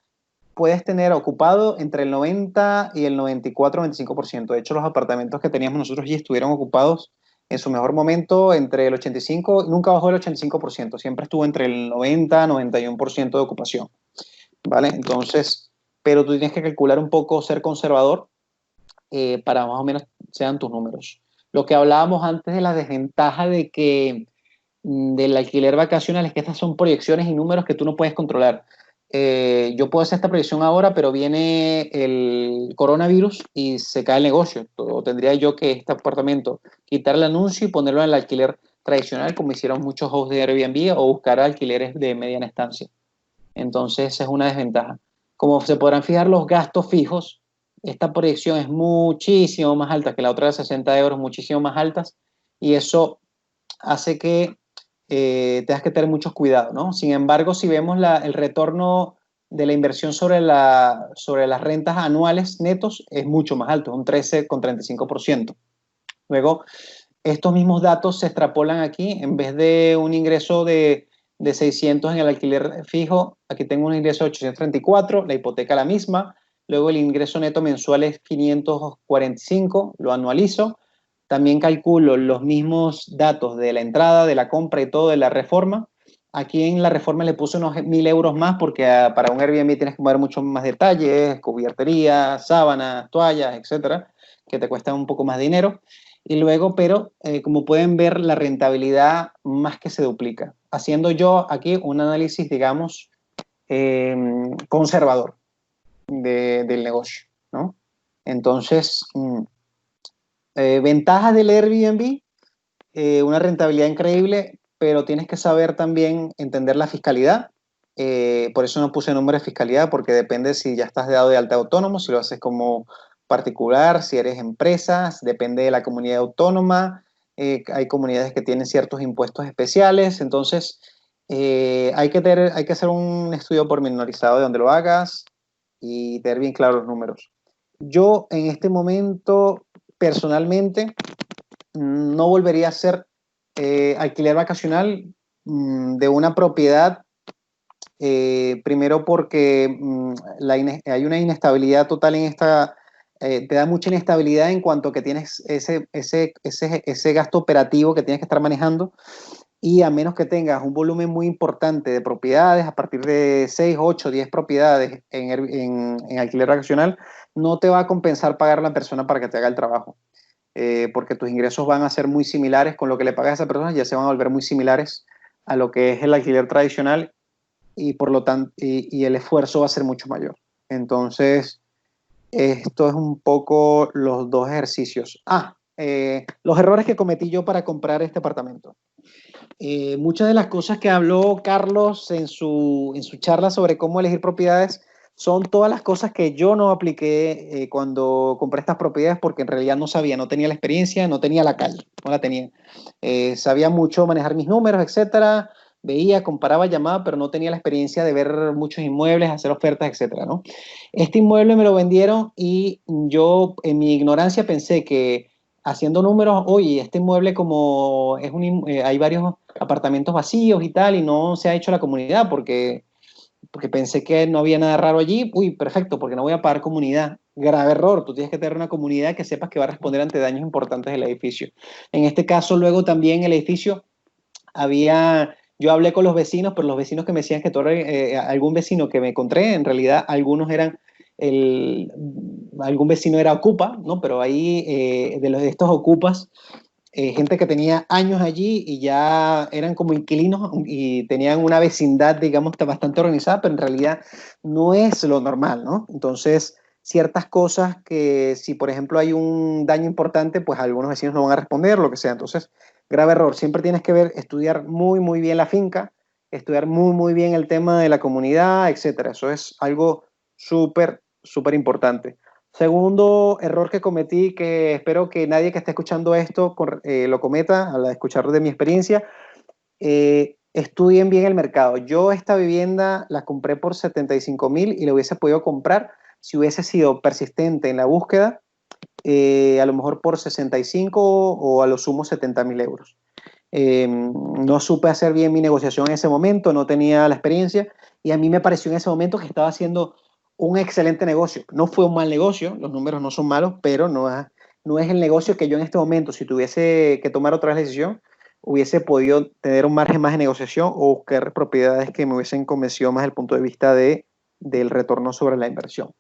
puedes tener ocupado entre el 90 y el 94-95%. De hecho, los apartamentos que teníamos nosotros ya estuvieron ocupados en su mejor momento entre el 85, nunca bajó el 85%, siempre estuvo entre el 90-91% de ocupación, ¿vale? Entonces, pero tú tienes que calcular un poco, ser conservador, para más o menos sean tus números. Lo que hablábamos antes de la desventaja del alquiler vacacional es que estas son proyecciones y números que tú no puedes controlar. Yo puedo hacer esta proyección ahora, pero viene el coronavirus y se cae el negocio. O tendría yo que este apartamento quitar el anuncio y ponerlo en el alquiler tradicional, como hicieron muchos hosts de Airbnb, o buscar alquileres de mediana estancia. Entonces, esa es una desventaja. Como se podrán fijar, los gastos fijos, esta proyección es muchísimo más alta que la otra de 60 euros, muchísimo más altas, y eso hace que tengas que tener muchos cuidados, ¿no? Sin embargo, si vemos el retorno de la inversión sobre las rentas anuales netos, es mucho más alto, un 13,35%. Luego, estos mismos datos se extrapolan aquí. En vez de un ingreso de 600 en el alquiler fijo, aquí tengo un ingreso de 834, la hipoteca la misma. Luego el ingreso neto mensual es 545, lo anualizo. También calculo los mismos datos de la entrada, de la compra y todo de la reforma. Aquí en la reforma le puse unos 1.000 euros más porque para un Airbnb tienes que poner muchos más detalles, cubiertería, sábanas, toallas, etcétera, que te cuestan un poco más de dinero. Y luego, pero como pueden ver, la rentabilidad más que se duplica. Haciendo yo aquí un análisis, digamos, conservador del negocio, ¿no? Entonces, ventajas del Airbnb, una rentabilidad increíble, pero tienes que saber también entender la fiscalidad. Por eso no puse número de fiscalidad, porque depende si ya estás dado de alta autónomo, si lo haces como particular, si eres empresa, depende de la comunidad autónoma. Hay comunidades que tienen ciertos impuestos especiales, entonces hay que hacer un estudio pormenorizado de donde lo hagas y tener bien claros los números. Yo en este momento, personalmente, no volvería a hacer alquiler vacacional de una propiedad, primero porque hay una inestabilidad total en esta, te da mucha inestabilidad en cuanto que tienes ese gasto operativo que tienes que estar manejando, y a menos que tengas un volumen muy importante de propiedades, a partir de 6, 8, 10 propiedades en alquiler vacacional, no te va a compensar pagar a la persona para que te haga el trabajo. Porque tus ingresos van a ser muy similares con lo que le pagas a esa persona, ya se van a volver muy similares a lo que es el alquiler tradicional, y por lo tanto, y el esfuerzo va a ser mucho mayor. Entonces, esto es un poco los dos ejercicios. Los errores que cometí yo para comprar este apartamento. Muchas de las cosas que habló Carlos en su charla sobre cómo elegir propiedades son todas las cosas que yo no apliqué cuando compré estas propiedades, porque en realidad no sabía, no tenía la experiencia, no tenía la calle, no la tenía. Sabía mucho manejar mis números, etcétera, veía, comparaba, llamaba, pero no tenía la experiencia de ver muchos inmuebles, hacer ofertas, etcétera, ¿no? Este inmueble me lo vendieron y yo en mi ignorancia pensé que haciendo números, oye, este inmueble como es hay varios apartamentos vacíos y tal, y no se ha hecho la comunidad porque pensé que no había nada raro allí. Uy, perfecto, porque no voy a pagar comunidad. Grave error, tú tienes que tener una comunidad que sepas que va a responder ante daños importantes del edificio. En este caso, luego también el edificio yo hablé con los vecinos, pero los vecinos que me decían que algún vecino que me encontré, en realidad algunos eran, algún vecino era ocupa, ¿no? Pero ahí de estos ocupas, gente que tenía años allí y ya eran como inquilinos y tenían una vecindad, digamos, bastante organizada, pero en realidad no es lo normal, ¿no? Entonces, ciertas cosas que si, por ejemplo, hay un daño importante, pues algunos vecinos no van a responder, lo que sea. Entonces, grave error. Siempre tienes que estudiar muy, muy bien la finca, estudiar muy, muy bien el tema de la comunidad, etcétera. Eso es algo súper, súper importante. Segundo error que cometí, que espero que nadie que esté escuchando esto lo cometa al escuchar de mi experiencia, estudien bien el mercado. Yo esta vivienda la compré por 75,000 y la hubiese podido comprar si hubiese sido persistente en la búsqueda, a lo mejor por 65 o a lo sumo 70,000 euros. No supe hacer bien mi negociación en ese momento, no tenía la experiencia, y a mí me pareció en ese momento que estaba haciendo un excelente negocio. No fue un mal negocio, los números no son malos, pero no es el negocio que yo en este momento, si tuviese que tomar otra decisión, hubiese podido tener un margen más de negociación o buscar propiedades que me hubiesen convencido más desde el punto de vista del retorno sobre la inversión.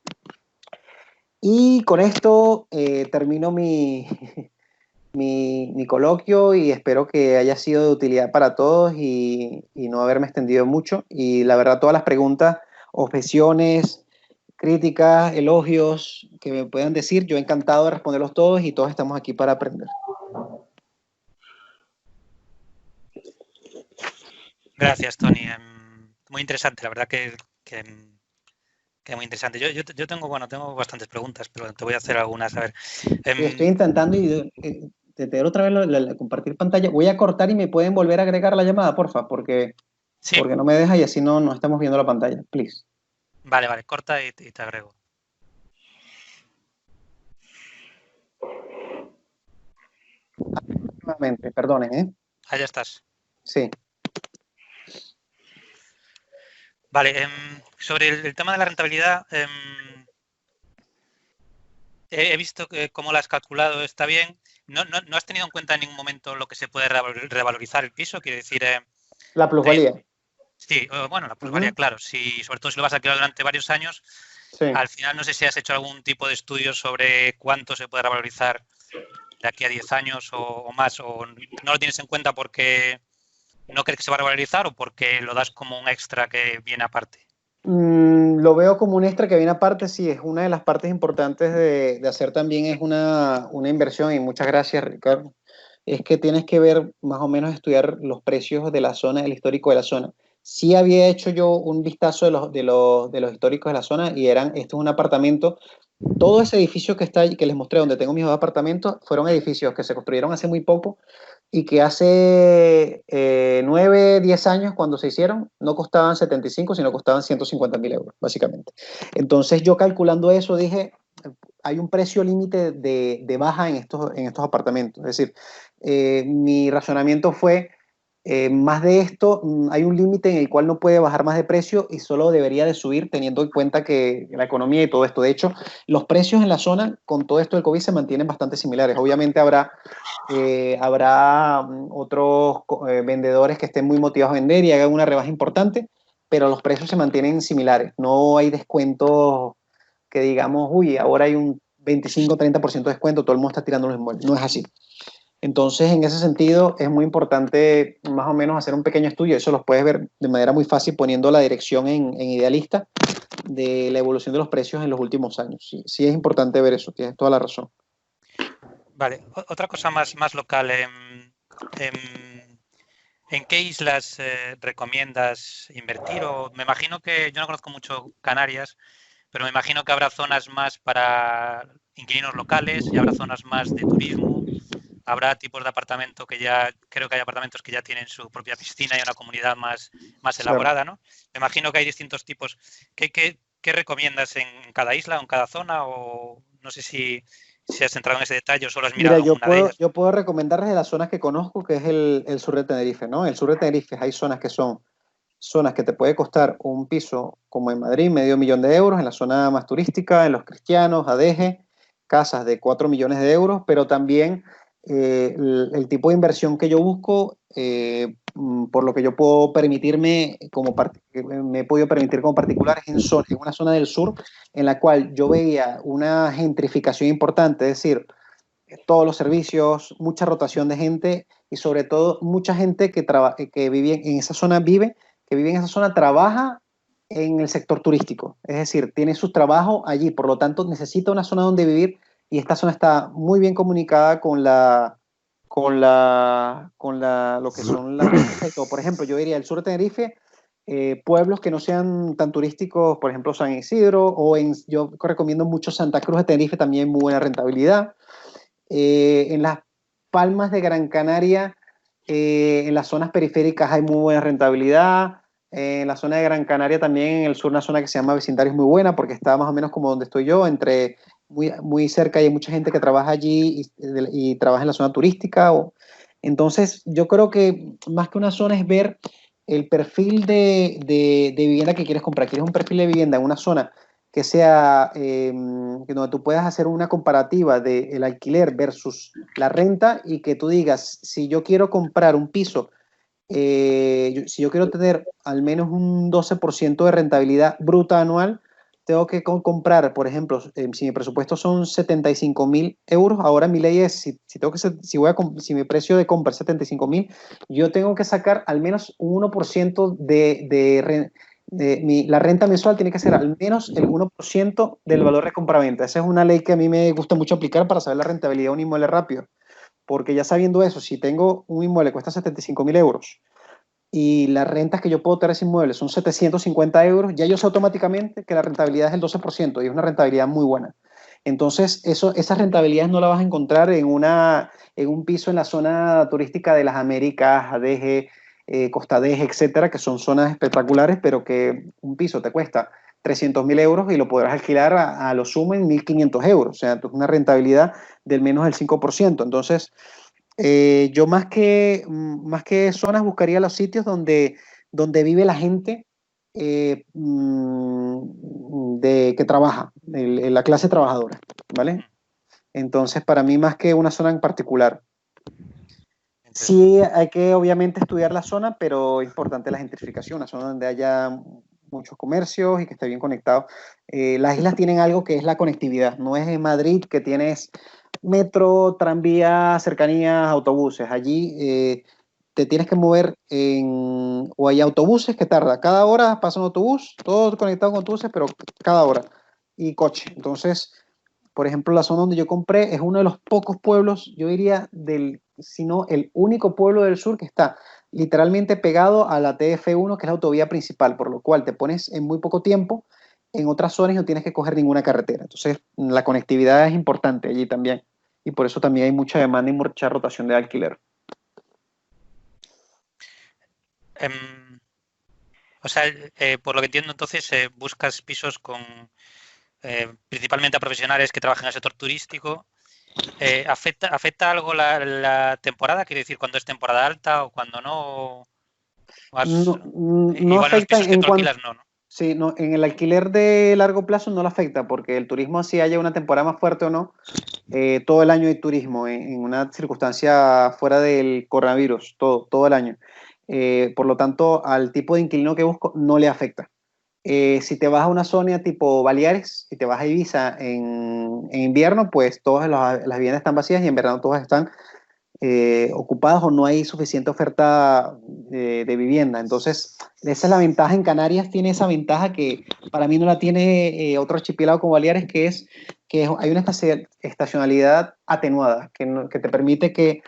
Y con esto termino mi coloquio, y espero que haya sido de utilidad para todos y no haberme extendido mucho. Y la verdad, todas las preguntas, objeciones, críticas, elogios que me puedan decir, yo encantado de responderlos todos, y todos estamos aquí para aprender. Gracias, Tony. Muy interesante, la verdad que muy interesante. Yo tengo bastantes preguntas, pero te voy a hacer algunas. A ver. Estoy intentando tener otra vez compartir pantalla. Voy a cortar y me pueden volver a agregar la llamada, porfa, porque no me deja y así no estamos viendo la pantalla. Please. Vale, corta y te agrego. Nuevamente, perdonen, ¿eh? Ya estás. Sí. Vale, sobre el tema de la rentabilidad, he visto que cómo lo has calculado está bien. ¿No has tenido en cuenta en ningún momento lo que se puede revalorizar el piso? Quiere decir... la plusvalía. Sí, bueno, la plusvalía, claro. Sobre todo si lo vas a alquilar durante varios años, sí. Al final no sé si has hecho algún tipo de estudio sobre cuánto se puede revalorizar de aquí a 10 años o más, o no lo tienes en cuenta porque no crees que se va a revalorizar o porque lo das como un extra que viene aparte. Lo veo como un extra que viene aparte, sí, es una de las partes importantes de hacer también, es una inversión, y muchas gracias, Ricardo. es que tienes que ver, más o menos estudiar los precios de la zona, el histórico de la zona. Sí había hecho yo un vistazo de los históricos de la zona y esto es un apartamento. Todo ese edificio que está ahí, que les mostré, donde tengo mis dos apartamentos, fueron edificios que se construyeron hace muy poco y que hace 9, 10 años, cuando se hicieron, no costaban 75, sino costaban 150.000 euros, básicamente. Entonces, yo calculando eso, dije, hay un precio límite de baja en estos apartamentos. Es decir, mi razonamiento fue, más de esto, hay un límite en el cual no puede bajar más de precio y solo debería de subir teniendo en cuenta que la economía y todo esto. De hecho, los precios en la zona con todo esto del COVID se mantienen bastante similares. Obviamente habrá otros vendedores que estén muy motivados a vender y hagan una rebaja importante, pero los precios se mantienen similares. No hay descuentos que digamos, uy, ahora hay un 25-30% de descuento, todo el mundo está tirando los inmuebles. No es así. Entonces, en ese sentido, es muy importante más o menos hacer un pequeño estudio. Eso los puedes ver de manera muy fácil poniendo la dirección en Idealista de la evolución de los precios en los últimos años. Sí, sí es importante ver eso, tienes toda la razón. Vale, otra cosa más local. ¿En qué islas recomiendas invertir? O me imagino que yo no conozco mucho Canarias, pero me imagino que habrá zonas más para inquilinos locales y habrá zonas más de turismo. Habrá tipos de apartamento creo que hay apartamentos que ya tienen su propia piscina y una comunidad más elaborada, ¿no? Me imagino que hay distintos tipos. ¿Qué recomiendas en cada isla o en cada zona? O no sé si has entrado en ese detalle o solo has mirado alguna de ellas. Yo puedo recomendarles de las zonas que conozco, que es el sur de Tenerife, ¿no? El sur de Tenerife hay zonas que son zonas que te puede costar un piso, como en Madrid, 500.000 de euros, en la zona más turística, en Los Cristianos, Adeje, casas de 4 millones de euros, pero también el tipo de inversión que yo busco, por lo que yo puedo permitirme me he podido permitir como particular, es en una zona del sur en la cual yo veía una gentrificación importante, es decir, todos los servicios, mucha rotación de gente y sobre todo mucha gente que vive en esa zona, trabaja en el sector turístico, es decir, tiene su trabajo allí, por lo tanto necesita una zona donde vivir y esta zona está muy bien comunicada con lo que son las cosas y todo. Por ejemplo, yo diría el sur de Tenerife, pueblos que no sean tan turísticos, por ejemplo San Isidro, yo recomiendo mucho Santa Cruz de Tenerife, también muy buena rentabilidad. En las Palmas de Gran Canaria, en las zonas periféricas hay muy buena rentabilidad. En la zona de Gran Canaria también, en el sur, una zona que se llama Vecindario es muy buena porque está más o menos como donde estoy yo, muy cerca, y hay mucha gente que trabaja allí y trabaja en la zona turística. Entonces, yo creo que más que una zona es ver el perfil de vivienda que quieres comprar. ¿Quieres un perfil de vivienda en una zona que sea donde tú puedas hacer una comparativa del alquiler versus la renta y que tú digas, si yo quiero comprar un piso, si yo quiero tener al menos un 12% de rentabilidad bruta anual, tengo que comprar, por ejemplo, si mi presupuesto son 75.000 euros, ahora mi ley es, si mi precio de compra es 75.000, yo tengo que sacar al menos un 1% la renta mensual tiene que ser al menos el 1% del valor de compraventa. Esa es una ley que a mí me gusta mucho aplicar para saber la rentabilidad de un inmueble rápido. Porque ya sabiendo eso, si tengo un inmueble que cuesta 75.000 euros y las rentas que yo puedo tener ese inmueble son 750 euros, ya yo sé automáticamente que la rentabilidad es el 12% y es una rentabilidad muy buena. Entonces, esas rentabilidades no las vas a encontrar en un piso en la zona turística de las Américas, Adeje, Costa Adeje, etcétera, que son zonas espectaculares, pero que un piso te cuesta 300.000 euros y lo podrás alquilar a lo sumo en 1.500 euros. O sea, es una rentabilidad del menos del 5%. Entonces, yo más que zonas buscaría los sitios donde vive la gente que trabaja, la clase trabajadora, ¿vale? Entonces, para mí, más que una zona en particular. Sí, hay que obviamente estudiar la zona, pero es importante la gentrificación, una zona donde haya muchos comercios y que esté bien conectado. Las islas tienen algo que es la conectividad. No es en Madrid que tienes metro, tranvía, cercanías, autobuses. Allí te tienes que mover o hay autobuses que tarda. Cada hora pasa un autobús, todo conectado con autobuses, pero cada hora. Y coche. Entonces, por ejemplo, la zona donde yo compré es uno de los pocos pueblos, yo diría, sino el único pueblo del sur que está literalmente pegado a la TF1, que es la autovía principal, por lo cual te pones en muy poco tiempo en otras zonas y no tienes que coger ninguna carretera. Entonces, la conectividad es importante allí también, y por eso también hay mucha demanda y mucha rotación de alquiler. O sea, por lo que entiendo, entonces, buscas pisos con principalmente a profesionales que trabajan en el sector turístico. ¿Afecta algo la temporada? Quiero decir, cuando es temporada alta o cuando no. No igual en los afecta pisos que tú alquilas, ¿no? Sí, no, en el alquiler de largo plazo no lo afecta, porque el turismo, si haya una temporada más fuerte o no, todo el año hay turismo, en una circunstancia fuera del coronavirus, todo el año. Por lo tanto, al tipo de inquilino que busco no le afecta. Si te vas a una zona tipo Baleares, si te vas a Ibiza en invierno, pues todas las viviendas están vacías y en verano todas están ocupadas o no hay suficiente oferta de vivienda. Entonces, esa es la ventaja en Canarias, tiene esa ventaja que para mí no la tiene otro archipiélago como Baleares, que hay una estacionalidad atenuada, que te permite que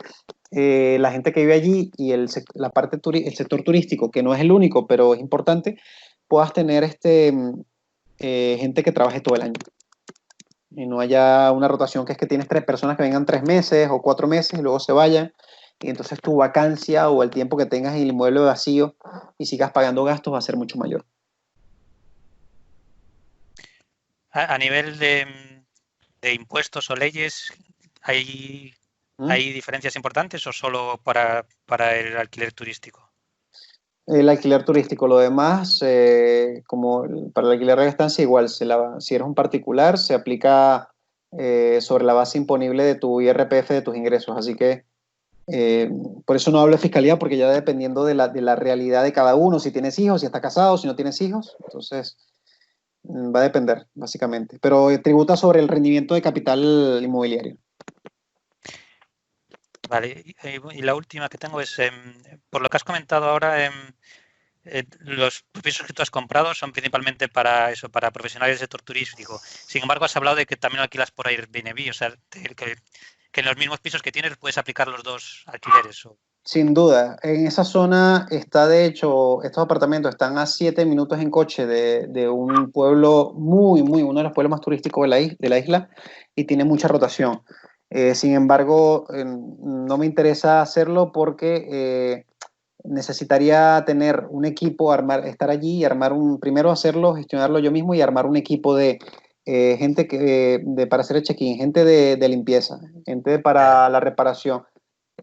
la gente que vive allí y el sector turístico, que no es el único, pero es importante, puedas tener gente que trabaje todo el año. Y no haya una rotación que es que tienes 3 personas que vengan 3 meses o 4 meses y luego se vayan. Y entonces tu vacancia o el tiempo que tengas en el inmueble vacío y sigas pagando gastos va a ser mucho mayor. A nivel de impuestos o leyes, ¿hay diferencias importantes o solo para el alquiler turístico? El alquiler turístico, lo demás, como para el alquiler de estancia, igual, si eres un particular, se aplica sobre la base imponible de tu IRPF, de tus ingresos. Así que por eso no hablo de fiscalía, porque ya dependiendo de la realidad de cada uno, si tienes hijos, si estás casado, si no tienes hijos, entonces va a depender, básicamente. Pero tributa sobre el rendimiento de capital inmobiliario. Vale, y la última que tengo es, por lo que has comentado ahora, los pisos que tú has comprado son principalmente para profesionales del sector turístico. Sin embargo, has hablado de que también alquilas por Airbnb, o sea, que en los mismos pisos que tienes puedes aplicar los dos alquileres. Sin duda, en esa zona está, de hecho, estos apartamentos están a 7 minutos en coche de un pueblo uno de los pueblos más turísticos de la isla, y tiene mucha rotación. Sin embargo, no me interesa hacerlo porque necesitaría tener un equipo, estar allí y primero hacerlo, gestionarlo yo mismo y armar un equipo de gente para hacer el check-in, gente de limpieza, gente para la reparación.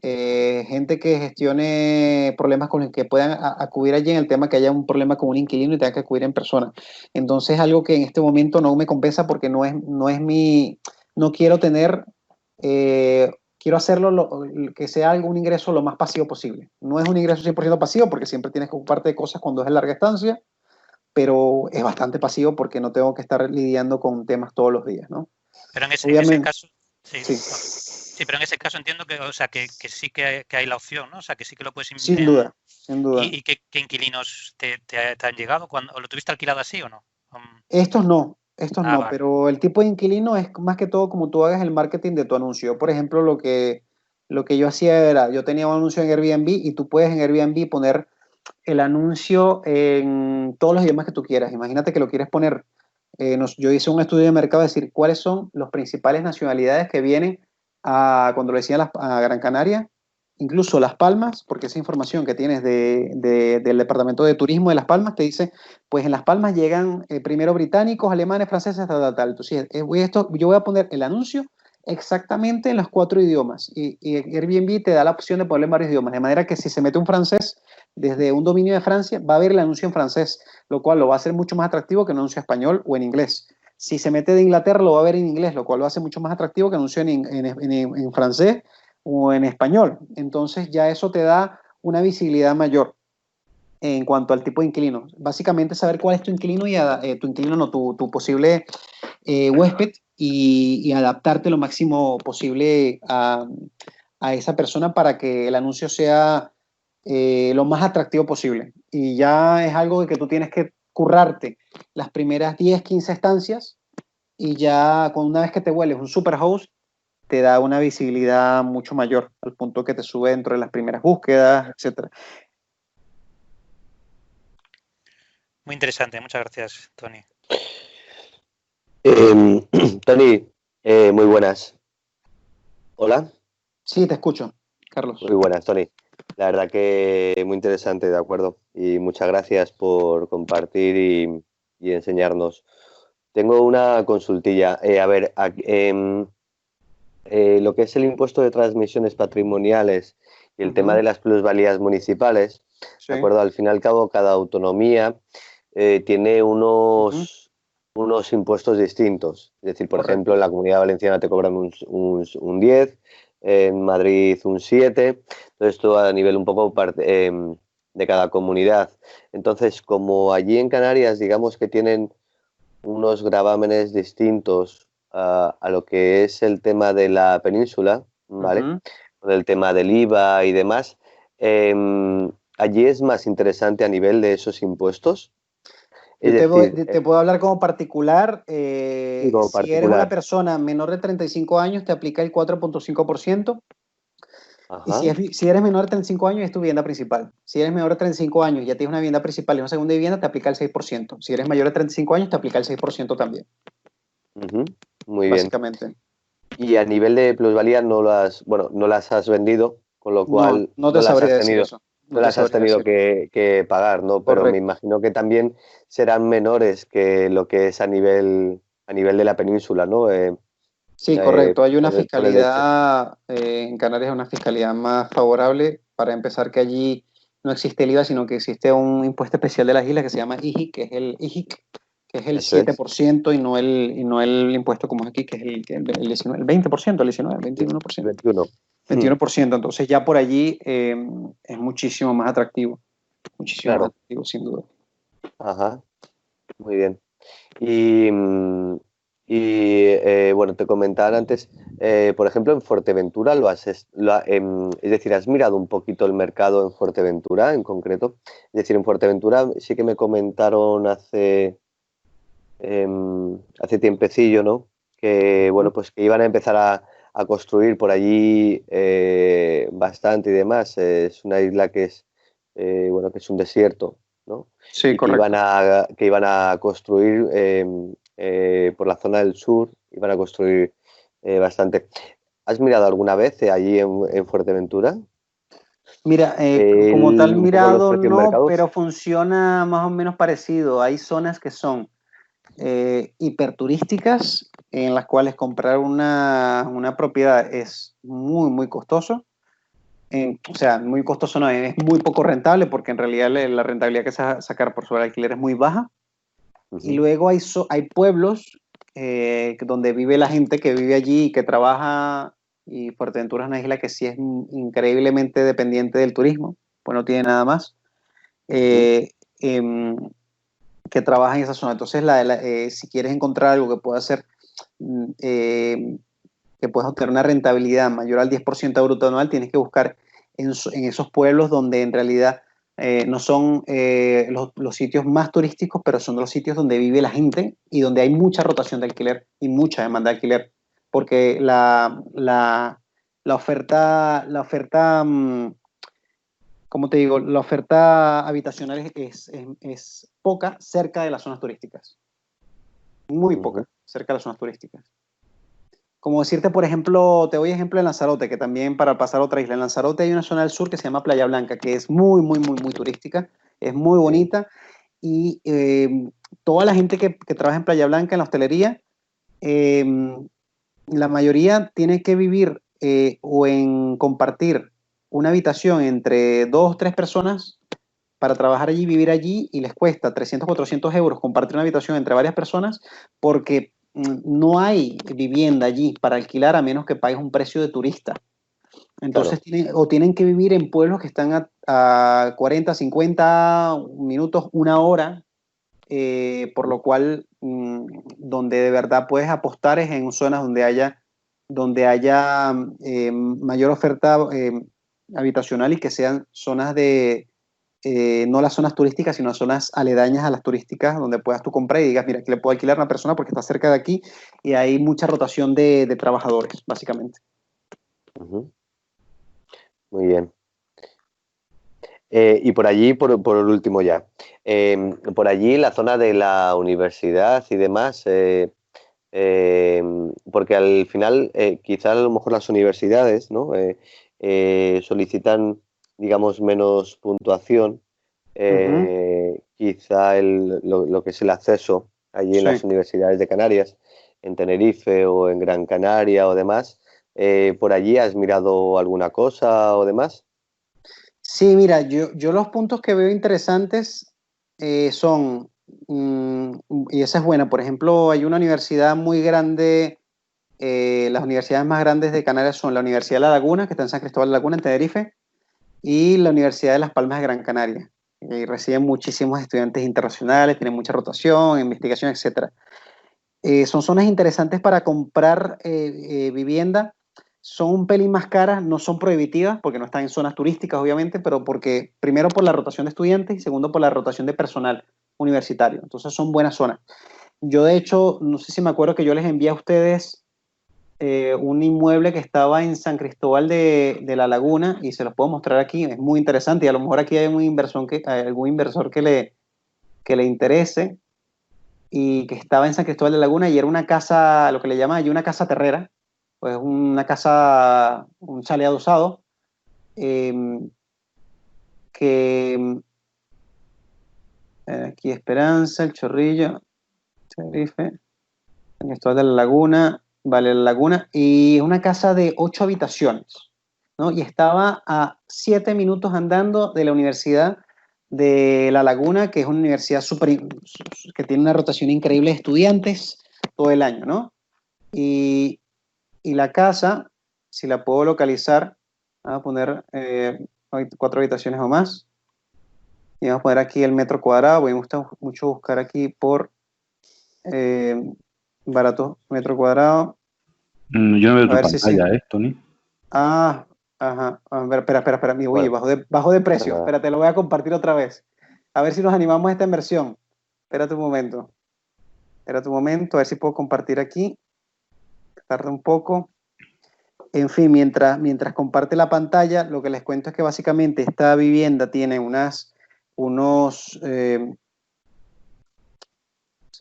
Gente que gestione problemas con los que puedan acudir allí en el tema que haya un problema con un inquilino y tenga que acudir en persona. Entonces, algo que en este momento no me compensa porque no quiero tener, quiero hacerlo que sea un ingreso lo más pasivo posible. No es un ingreso 100% pasivo porque siempre tienes que ocuparte de cosas cuando es de larga estancia, pero es bastante pasivo porque no tengo que estar lidiando con temas todos los días, ¿no? Pero en ese caso, sí. Sí, pero en ese caso entiendo que, o sea, que sí que hay la opción, ¿no? O sea, que sí que lo puedes sin duda. ¿Y qué inquilinos te han llegado? ¿O lo tuviste alquilado así o no? Estos no, Vale. pero el tipo de inquilino es más que todo como tú hagas el marketing de tu anuncio. Por ejemplo, lo que yo hacía era, yo tenía un anuncio en Airbnb y tú puedes en Airbnb poner el anuncio en todos los idiomas que tú quieras. Imagínate que lo quieres poner, yo hice un estudio de mercado, de decir cuáles son las principales nacionalidades que vienen cuando lo decían a Gran Canaria, incluso Las Palmas, porque esa información que tienes del Departamento de Turismo de Las Palmas te dice, pues en Las Palmas llegan primero británicos, alemanes, franceses, tal. Entonces, yo voy a poner el anuncio exactamente en los 4 idiomas, y Airbnb te da la opción de ponerlo en varios idiomas, de manera que si se mete un francés desde un dominio de Francia, va a ver el anuncio en francés, lo cual lo va a hacer mucho más atractivo que un anuncio español o en inglés. Si se mete de Inglaterra, lo va a ver en inglés, lo cual lo hace mucho más atractivo que anuncio en francés o en español. Entonces ya eso te da una visibilidad mayor en cuanto al tipo de inquilino. Básicamente saber cuál es tu inquilino y tu posible huésped, y adaptarte lo máximo posible a esa persona para que el anuncio sea lo más atractivo posible. Y ya es algo de que tú tienes que currarte las primeras 10, 15 estancias, y ya una vez que te vuelves un super host, te da una visibilidad mucho mayor, al punto que te sube dentro de las primeras búsquedas, etcétera. Muy interesante, muchas gracias, Tony. Tony, muy buenas. ¿Hola? Sí, te escucho, Carlos. Muy buenas, Tony. La verdad que muy interesante, de acuerdo. Y muchas gracias por compartir y enseñarnos. Tengo una consultilla. Lo que es el impuesto de transmisiones patrimoniales y el tema de las plusvalías municipales, Sí. ¿de acuerdo? Al fin y al cabo, cada autonomía tiene unos impuestos distintos. Es decir, por Correcto. ejemplo, en la Comunidad Valenciana te cobran un 10, en Madrid un 7. Entonces, esto a nivel un poco de cada comunidad. Entonces, como allí en Canarias, digamos que tienen unos gravámenes distintos a lo que es el tema de la península, ¿vale? Con el tema del IVA y demás. ¿Allí es más interesante a nivel de esos impuestos? Te puedo hablar como particular. Como si eres una persona menor de 35 años, te aplica el 4.5%. Y si eres menor de 35 años, es tu vivienda principal. Si eres menor de 35 años y ya tienes una vivienda principal y una segunda vivienda, te aplica el 6%. Si eres mayor de 35 años, te aplica el 6% también. Muy básicamente. bien. Y a nivel de plusvalía no las has vendido, con lo cual no te sabría decir eso. No las has tenido que pagar, ¿no? Pero me imagino que también serán menores que lo que es a nivel de la península, ¿no? Sí, correcto. Hay una fiscalidad, en Canarias hay una fiscalidad más favorable. Para empezar, que allí no existe el IVA, sino que existe un impuesto especial de las islas que se llama IJIC, que es el IJIC, que es el 7% y no el impuesto como es aquí, que es el 19, el 20%, el 19, el 21%. 21%. Entonces ya por allí es muchísimo más atractivo. Muchísimo más atractivo, sin duda. Ajá. Muy bien. Bueno, te comentaba antes, por ejemplo, en Fuerteventura es decir, ¿has mirado un poquito el mercado en Fuerteventura en concreto? Es decir, en Fuerteventura sí que me comentaron hace tiempecillo, ¿no? Que, bueno, pues que iban a empezar a construir por allí bastante y demás. Es una isla que es, bueno, que es un desierto, ¿no? Sí, y correcto. que iban a construir por la zona del sur, iban a construir bastante. ¿Has mirado alguna vez allí en Fuerteventura? Mira, como tal mirado no, pero funciona más o menos parecido. Hay zonas que son hiperturísticas, en las cuales comprar una propiedad es muy, muy costoso. O sea, muy costoso no, es muy poco rentable, porque en realidad la rentabilidad que se va a sacar por sobre alquiler es muy baja. Y luego hay pueblos donde vive la gente que vive allí y que trabaja, y Fuerteventura es una isla que sí es increíblemente dependiente del turismo, pues no tiene nada más, que trabaja en esa zona. Entonces, si quieres encontrar algo que pueda hacer, que puedas obtener una rentabilidad mayor al 10% de bruto anual, tienes que buscar en esos pueblos donde en realidad no son los sitios más turísticos, pero son los sitios donde vive la gente y donde hay mucha rotación de alquiler y mucha demanda de alquiler, porque la oferta, ¿cómo te digo? La oferta habitacional es poca cerca de las zonas turísticas, muy poca cerca de las zonas turísticas. Como decirte, por ejemplo, te doy ejemplo de Lanzarote, que también, para pasar a otra isla. En Lanzarote hay una zona del sur que se llama Playa Blanca, que es muy, muy, muy, muy turística, es muy bonita, y toda la gente que trabaja en Playa Blanca, en la hostelería, la mayoría tiene que vivir o en compartir una habitación entre 2 o 3 personas para trabajar allí, vivir allí, y les cuesta 300, 400 euros compartir una habitación entre varias personas, porque no hay vivienda allí para alquilar, a menos que pagues un precio de turista. Entonces tienen que vivir en pueblos que están a 40, 50 minutos, una hora, por lo cual donde de verdad puedes apostar es en zonas donde haya mayor oferta habitacional, y que sean zonas de no las zonas turísticas, sino zonas aledañas a las turísticas, donde puedas tú comprar y digas, mira, aquí le puedo alquilar a una persona porque está cerca de aquí y hay mucha rotación de trabajadores, básicamente. Muy bien. Y por allí, por último ya, por allí la zona de la universidad y demás, porque al final quizás a lo mejor las universidades, ¿no? Solicitan, digamos, menos puntuación, quizá lo que es el acceso allí en las universidades de Canarias, en Tenerife o en Gran Canaria o demás. ¿Por allí has mirado alguna cosa o demás? Sí, mira, yo los puntos que veo interesantes son, y esa es buena, por ejemplo, hay una universidad muy grande, las universidades más grandes de Canarias son la Universidad de La Laguna, que está en San Cristóbal de la Laguna, en Tenerife, y la Universidad de Las Palmas de Gran Canaria. Y reciben muchísimos estudiantes internacionales, tienen mucha rotación, investigación, etc. Son zonas interesantes para comprar vivienda. Son un pelín más caras, no son prohibitivas porque no están en zonas turísticas, obviamente, pero porque primero por la rotación de estudiantes y segundo por la rotación de personal universitario. Entonces son buenas zonas. Yo, de hecho, no sé si me acuerdo que yo les envié a ustedes un inmueble que estaba en San Cristóbal de la Laguna y se los puedo mostrar aquí. Es muy interesante y a lo mejor aquí hay algún inversor que le interese, y que estaba en San Cristóbal de la Laguna y era una casa, lo que le llaman allí una casa terrera, pues una casa, un chalet adosado, que aquí Esperanza, El Chorrillo, Tenerife, San Cristóbal de la Laguna, vale, La Laguna, y una casa de 8 habitaciones, ¿no? Y estaba a 7 minutos andando de la Universidad de La Laguna, que es una universidad que tiene una rotación increíble de estudiantes todo el año, ¿no? Y la casa, si la puedo localizar, vamos a poner 4 habitaciones o más. Y vamos a poner aquí el metro cuadrado. Me gusta mucho buscar aquí por barato metro cuadrado. Yo no veo tu pantalla, Tony. Ah, ajá. A ver, espera. Uy, bueno, bajo de precio. Espérate, lo voy a compartir otra vez. A ver si nos animamos a esta inversión. Espérate un momento, a ver si puedo compartir aquí. Tarda un poco. En fin, mientras comparte la pantalla, lo que les cuento es que básicamente esta vivienda tiene no sé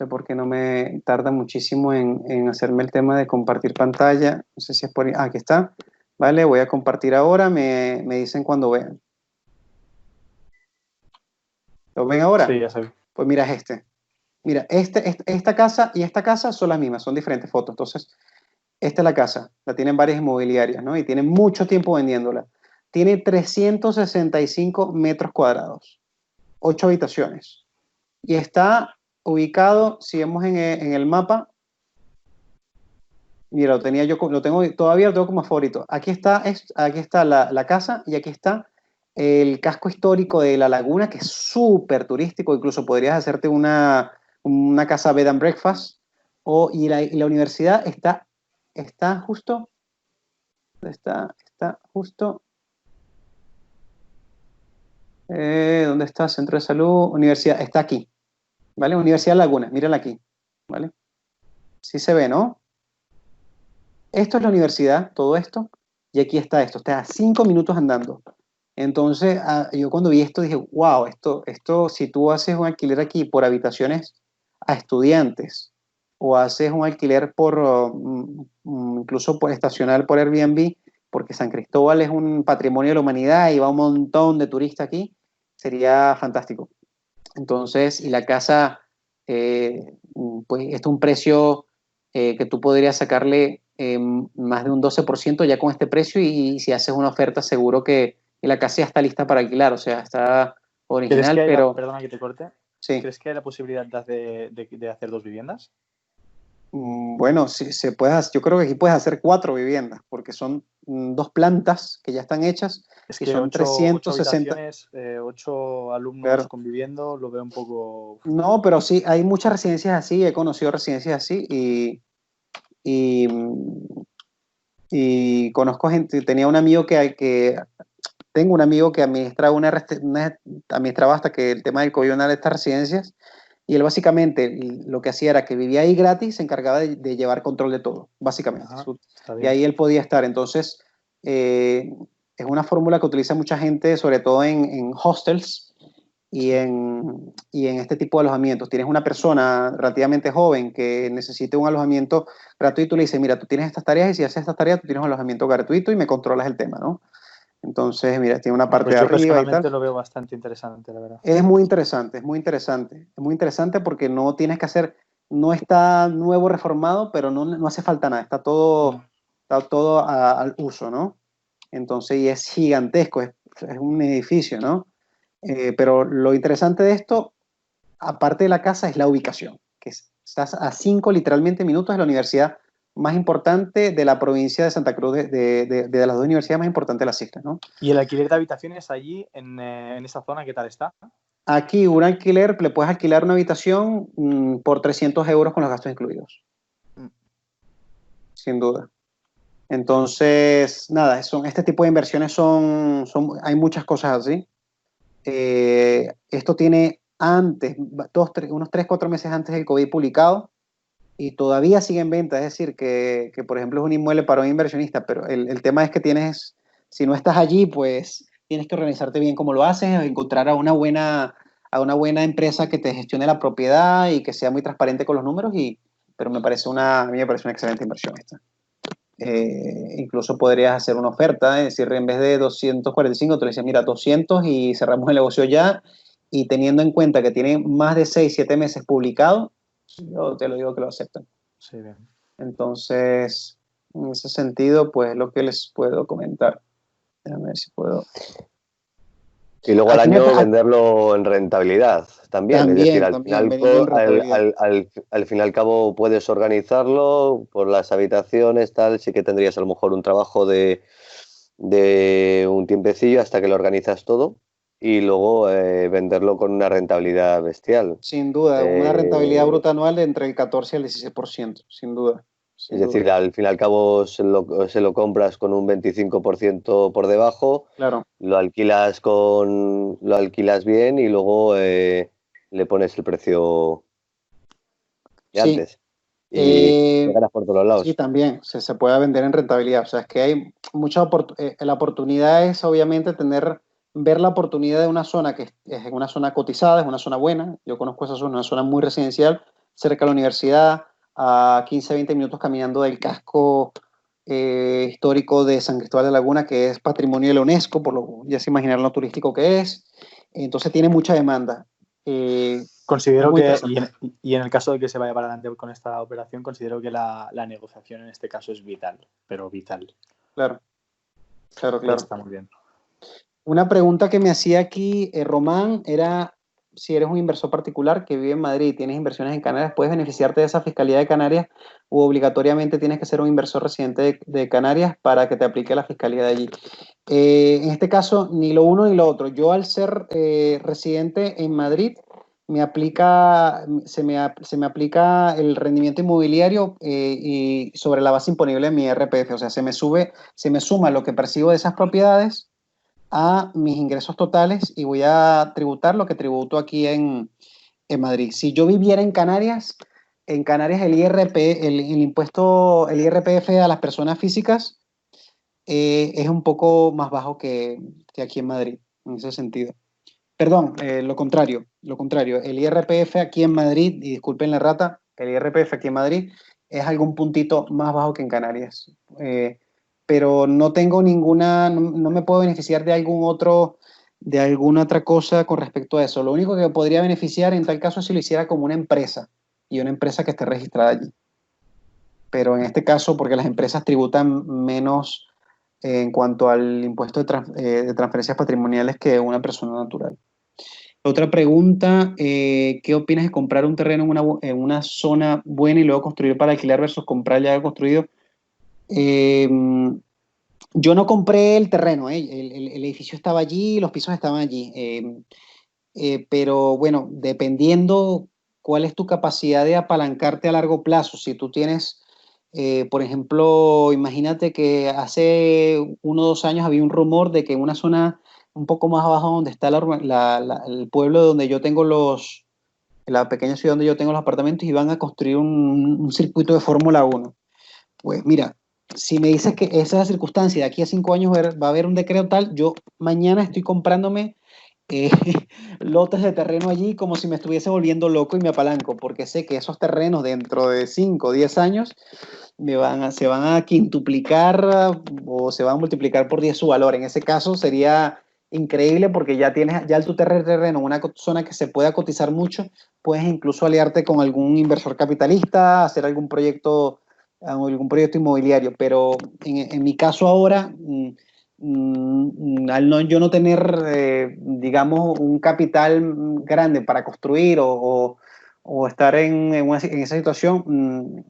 por qué no me tarda muchísimo en hacerme el tema de compartir pantalla. No sé si es por... aquí está. Vale, voy a compartir ahora. Me dicen cuando vean. ¿Lo ven ahora? Sí, ya sé. Pues mira, Mira, esta casa y esta casa son las mismas, son diferentes fotos. Entonces, esta es la casa, la tienen varias inmobiliarias, ¿no? Y tienen mucho tiempo vendiéndola. Tiene 365 metros cuadrados, 8 habitaciones. Y está ubicado, si vemos en el mapa, mira, todavía lo tengo como favorito. Aquí está la casa y aquí está el casco histórico de La Laguna, que es súper turístico, incluso podrías hacerte una casa bed and breakfast, y la universidad está justo, ¿dónde está? Centro de Salud, Universidad, está aquí, ¿vale? Universidad Laguna, mírala aquí, ¿vale? Sí se ve, ¿no? Esto es la universidad, todo esto, y aquí está está a 5 minutos andando. Entonces, yo cuando vi esto dije, wow, esto, si tú haces un alquiler aquí por habitaciones a estudiantes, o haces un alquiler incluso por estacional por Airbnb, porque San Cristóbal es un patrimonio de la humanidad y va un montón de turistas aquí, sería fantástico. Entonces, y la casa, pues esto es un precio que tú podrías sacarle más de un 12% ya con este precio, y si haces una oferta seguro que la casa ya está lista para alquilar, o sea, está original, pero... Perdona que te corte. Sí. ¿Crees que hay la posibilidad de hacer 2 viviendas? Bueno, sí, yo creo que aquí puedes hacer 4 viviendas, porque son 2 plantas que ya están hechas, es y que son 360. 8 alumnos, claro, conviviendo, lo veo un poco... No, pero sí, hay muchas residencias así, he conocido residencias así, y conozco gente. Tenía un amigo que tengo un amigo que administraba hasta que el tema del COVID de estas residencias, y él básicamente lo que hacía era que vivía ahí gratis, se encargaba de llevar control de todo, básicamente. Y ahí él podía estar. Entonces, es una fórmula que utiliza mucha gente, sobre todo en hostels y en este tipo de alojamientos. Tienes una persona relativamente joven que necesite un alojamiento gratuito y le dice, mira, tú tienes estas tareas y si haces estas tareas, tú tienes un alojamiento gratuito y me controlas el tema, ¿no? Entonces, mira, tiene una parte de arriba y tal. Yo personalmente lo veo bastante interesante, la verdad. Es muy interesante, es muy interesante. Es muy interesante porque no tienes que hacer, no está nuevo reformado, pero no hace falta nada, está todo al uso, ¿no? Entonces, y es gigantesco, es un edificio, ¿no? Pero lo interesante de esto, aparte de la casa, es la ubicación, que estás a 5 literalmente minutos de la universidad más importante de la provincia de Santa Cruz, de las dos universidades más importantes de las islas, ¿no? ¿Y el alquiler de habitaciones allí, en esa zona, qué tal está? Aquí un alquiler, le puedes alquilar una habitación por 300 euros con los gastos incluidos. Sin duda. Entonces, nada, este tipo de inversiones hay muchas cosas así. Esto tiene unos 3-4 meses antes del COVID publicado y todavía sigue en venta. Es decir, que por ejemplo es un inmueble para un inversionista, pero el tema es que si no estás allí, pues tienes que organizarte bien cómo lo haces, encontrar a una buena empresa que te gestione la propiedad y que sea muy transparente con los números, pero a mí me parece una excelente inversión esta. Incluso podrías hacer una oferta, es decir, en vez de 245, te le dices, mira, 200 y cerramos el negocio ya, y teniendo en cuenta que tiene más de 6-7 meses publicado, yo te lo digo que lo aceptan. Sí, bien. Entonces, en ese sentido, pues lo que les puedo comentar. Déjame ver si puedo. Y luego al año venderlo en rentabilidad también. Es decir, al fin y al cabo puedes organizarlo por las habitaciones, tal. Sí que tendrías a lo mejor un trabajo de un tiempecillo hasta que lo organizas todo y luego venderlo con una rentabilidad bestial. Sin duda, una rentabilidad bruta anual de entre el 14 y el 16%, sin duda. Es decir, al fin y al cabo se lo compras con un 25% por debajo, claro. Lo alquilas bien y luego le pones el precio de antes. Y te ganas por todos lados. Sí, también se puede vender en rentabilidad. O sea, es que hay mucha la oportunidad es obviamente ver la oportunidad de una zona que es una zona cotizada, es una zona buena. Yo conozco esa zona, una zona muy residencial, cerca de la universidad, a 15-20 minutos caminando del casco histórico de San Cristóbal de la Laguna, que es patrimonio de la UNESCO, ya se imaginarán lo turístico que es. Entonces tiene mucha demanda. Considero que, y en el caso de que se vaya para adelante con esta operación, considero que la negociación en este caso es vital, pero vital. Claro. Está muy bien. Una pregunta que me hacía aquí Román era si eres un inversor particular que vive en Madrid y tienes inversiones en Canarias, ¿puedes beneficiarte de esa fiscalidad de Canarias o obligatoriamente tienes que ser un inversor residente de Canarias para que te aplique la fiscalidad de allí? En este caso, ni lo uno ni lo otro. Yo al ser residente en Madrid, se me aplica el rendimiento inmobiliario y sobre la base imponible de mi IRPF. O sea, se me suma lo que percibo de esas propiedades a mis ingresos totales y voy a tributar lo que tributo aquí en Madrid. Si yo viviera en Canarias el IRPF a las personas físicas es un poco más bajo que aquí en Madrid, en ese sentido. Perdón, lo contrario. El IRPF aquí en Madrid, y disculpen la rata, el IRPF aquí en Madrid es algún puntito más bajo que en Canarias. Pero no tengo no me puedo beneficiar de alguna otra cosa con respecto a eso. Lo único que podría beneficiar en tal caso es si lo hiciera como una empresa y una empresa que esté registrada allí. Pero en este caso, porque las empresas tributan menos en cuanto al impuesto de transferencias patrimoniales que una persona natural. Otra pregunta, ¿qué opinas de comprar un terreno en una zona buena y luego construir para alquilar versus comprar ya construido? Yo no compré el terreno, el edificio estaba allí, los pisos estaban allí, pero bueno, dependiendo cuál es tu capacidad de apalancarte a largo plazo, si tú tienes, por ejemplo, imagínate que hace 1 o 2 años había un rumor de que en una zona un poco más abajo donde está el pueblo donde yo tengo la pequeña ciudad donde yo tengo los apartamentos, y van a construir un circuito de Fórmula 1. Pues mira, si me dices que esa es la circunstancia, de aquí a 5 años va a haber un decreto tal, yo mañana estoy comprándome lotes de terreno allí como si me estuviese volviendo loco, y me apalanco, porque sé que esos terrenos dentro de 5 o 10 años se van a quintuplicar o se van a multiplicar por 10 su valor. En ese caso sería increíble, porque ya al tu terreno en una zona que se pueda cotizar mucho, puedes incluso aliarte con algún inversor capitalista, hacer algún proyecto inmobiliario. Pero en mi caso ahora, al yo no tener, digamos, un capital grande para construir o estar en esa situación,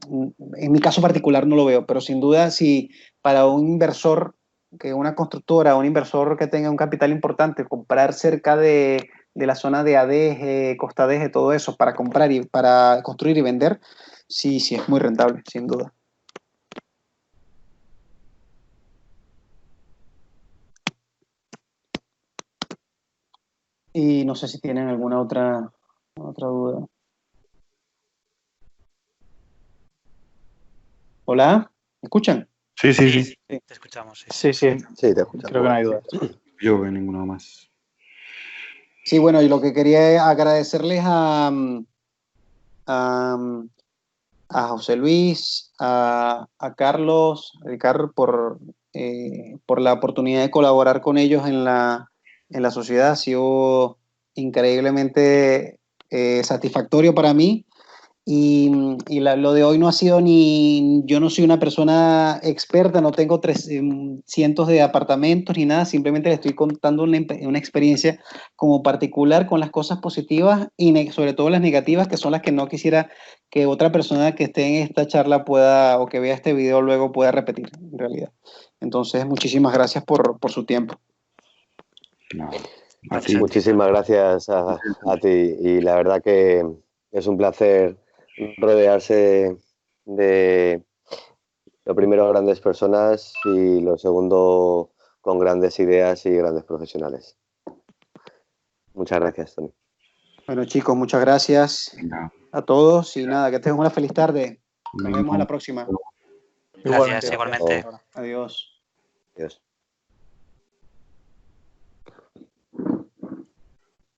en mi caso particular no lo veo, pero sin duda, si para un inversor, que una constructora, un inversor que tenga un capital importante, comprar cerca de la zona de Adeje, Costa Adeje, todo eso, para comprar y para construir y vender, sí es muy rentable, sin duda. Y no sé si tienen alguna otra duda. ¿Hola? ¿Me escuchan? Sí. Te escuchamos. Sí, te escuchamos. Creo que no hay dudas. Yo veo ninguno más. Sí, bueno, y lo que quería es agradecerles a José Luis, a Carlos, Ricardo, por la oportunidad de colaborar con ellos en la sociedad. Ha sido increíblemente satisfactorio para mí. Y lo de hoy no ha sido yo no soy una persona experta, no tengo cientos de apartamentos ni nada, simplemente le estoy contando una experiencia como particular, con las cosas positivas y sobre todo las negativas, que son las que no quisiera que otra persona que esté en esta charla pueda, o que vea este video luego, pueda repetir, en realidad. Entonces, muchísimas gracias por su tiempo. No, muchísimas gracias a ti, y la verdad que es un placer rodearse de, lo primero, grandes personas, y lo segundo, con grandes ideas y grandes profesionales. Muchas gracias, Tony. Bueno, chicos, muchas gracias a todos, y nada, que tengan una feliz tarde. Nos vemos a la próxima. Gracias, igualmente. Adiós. Adiós.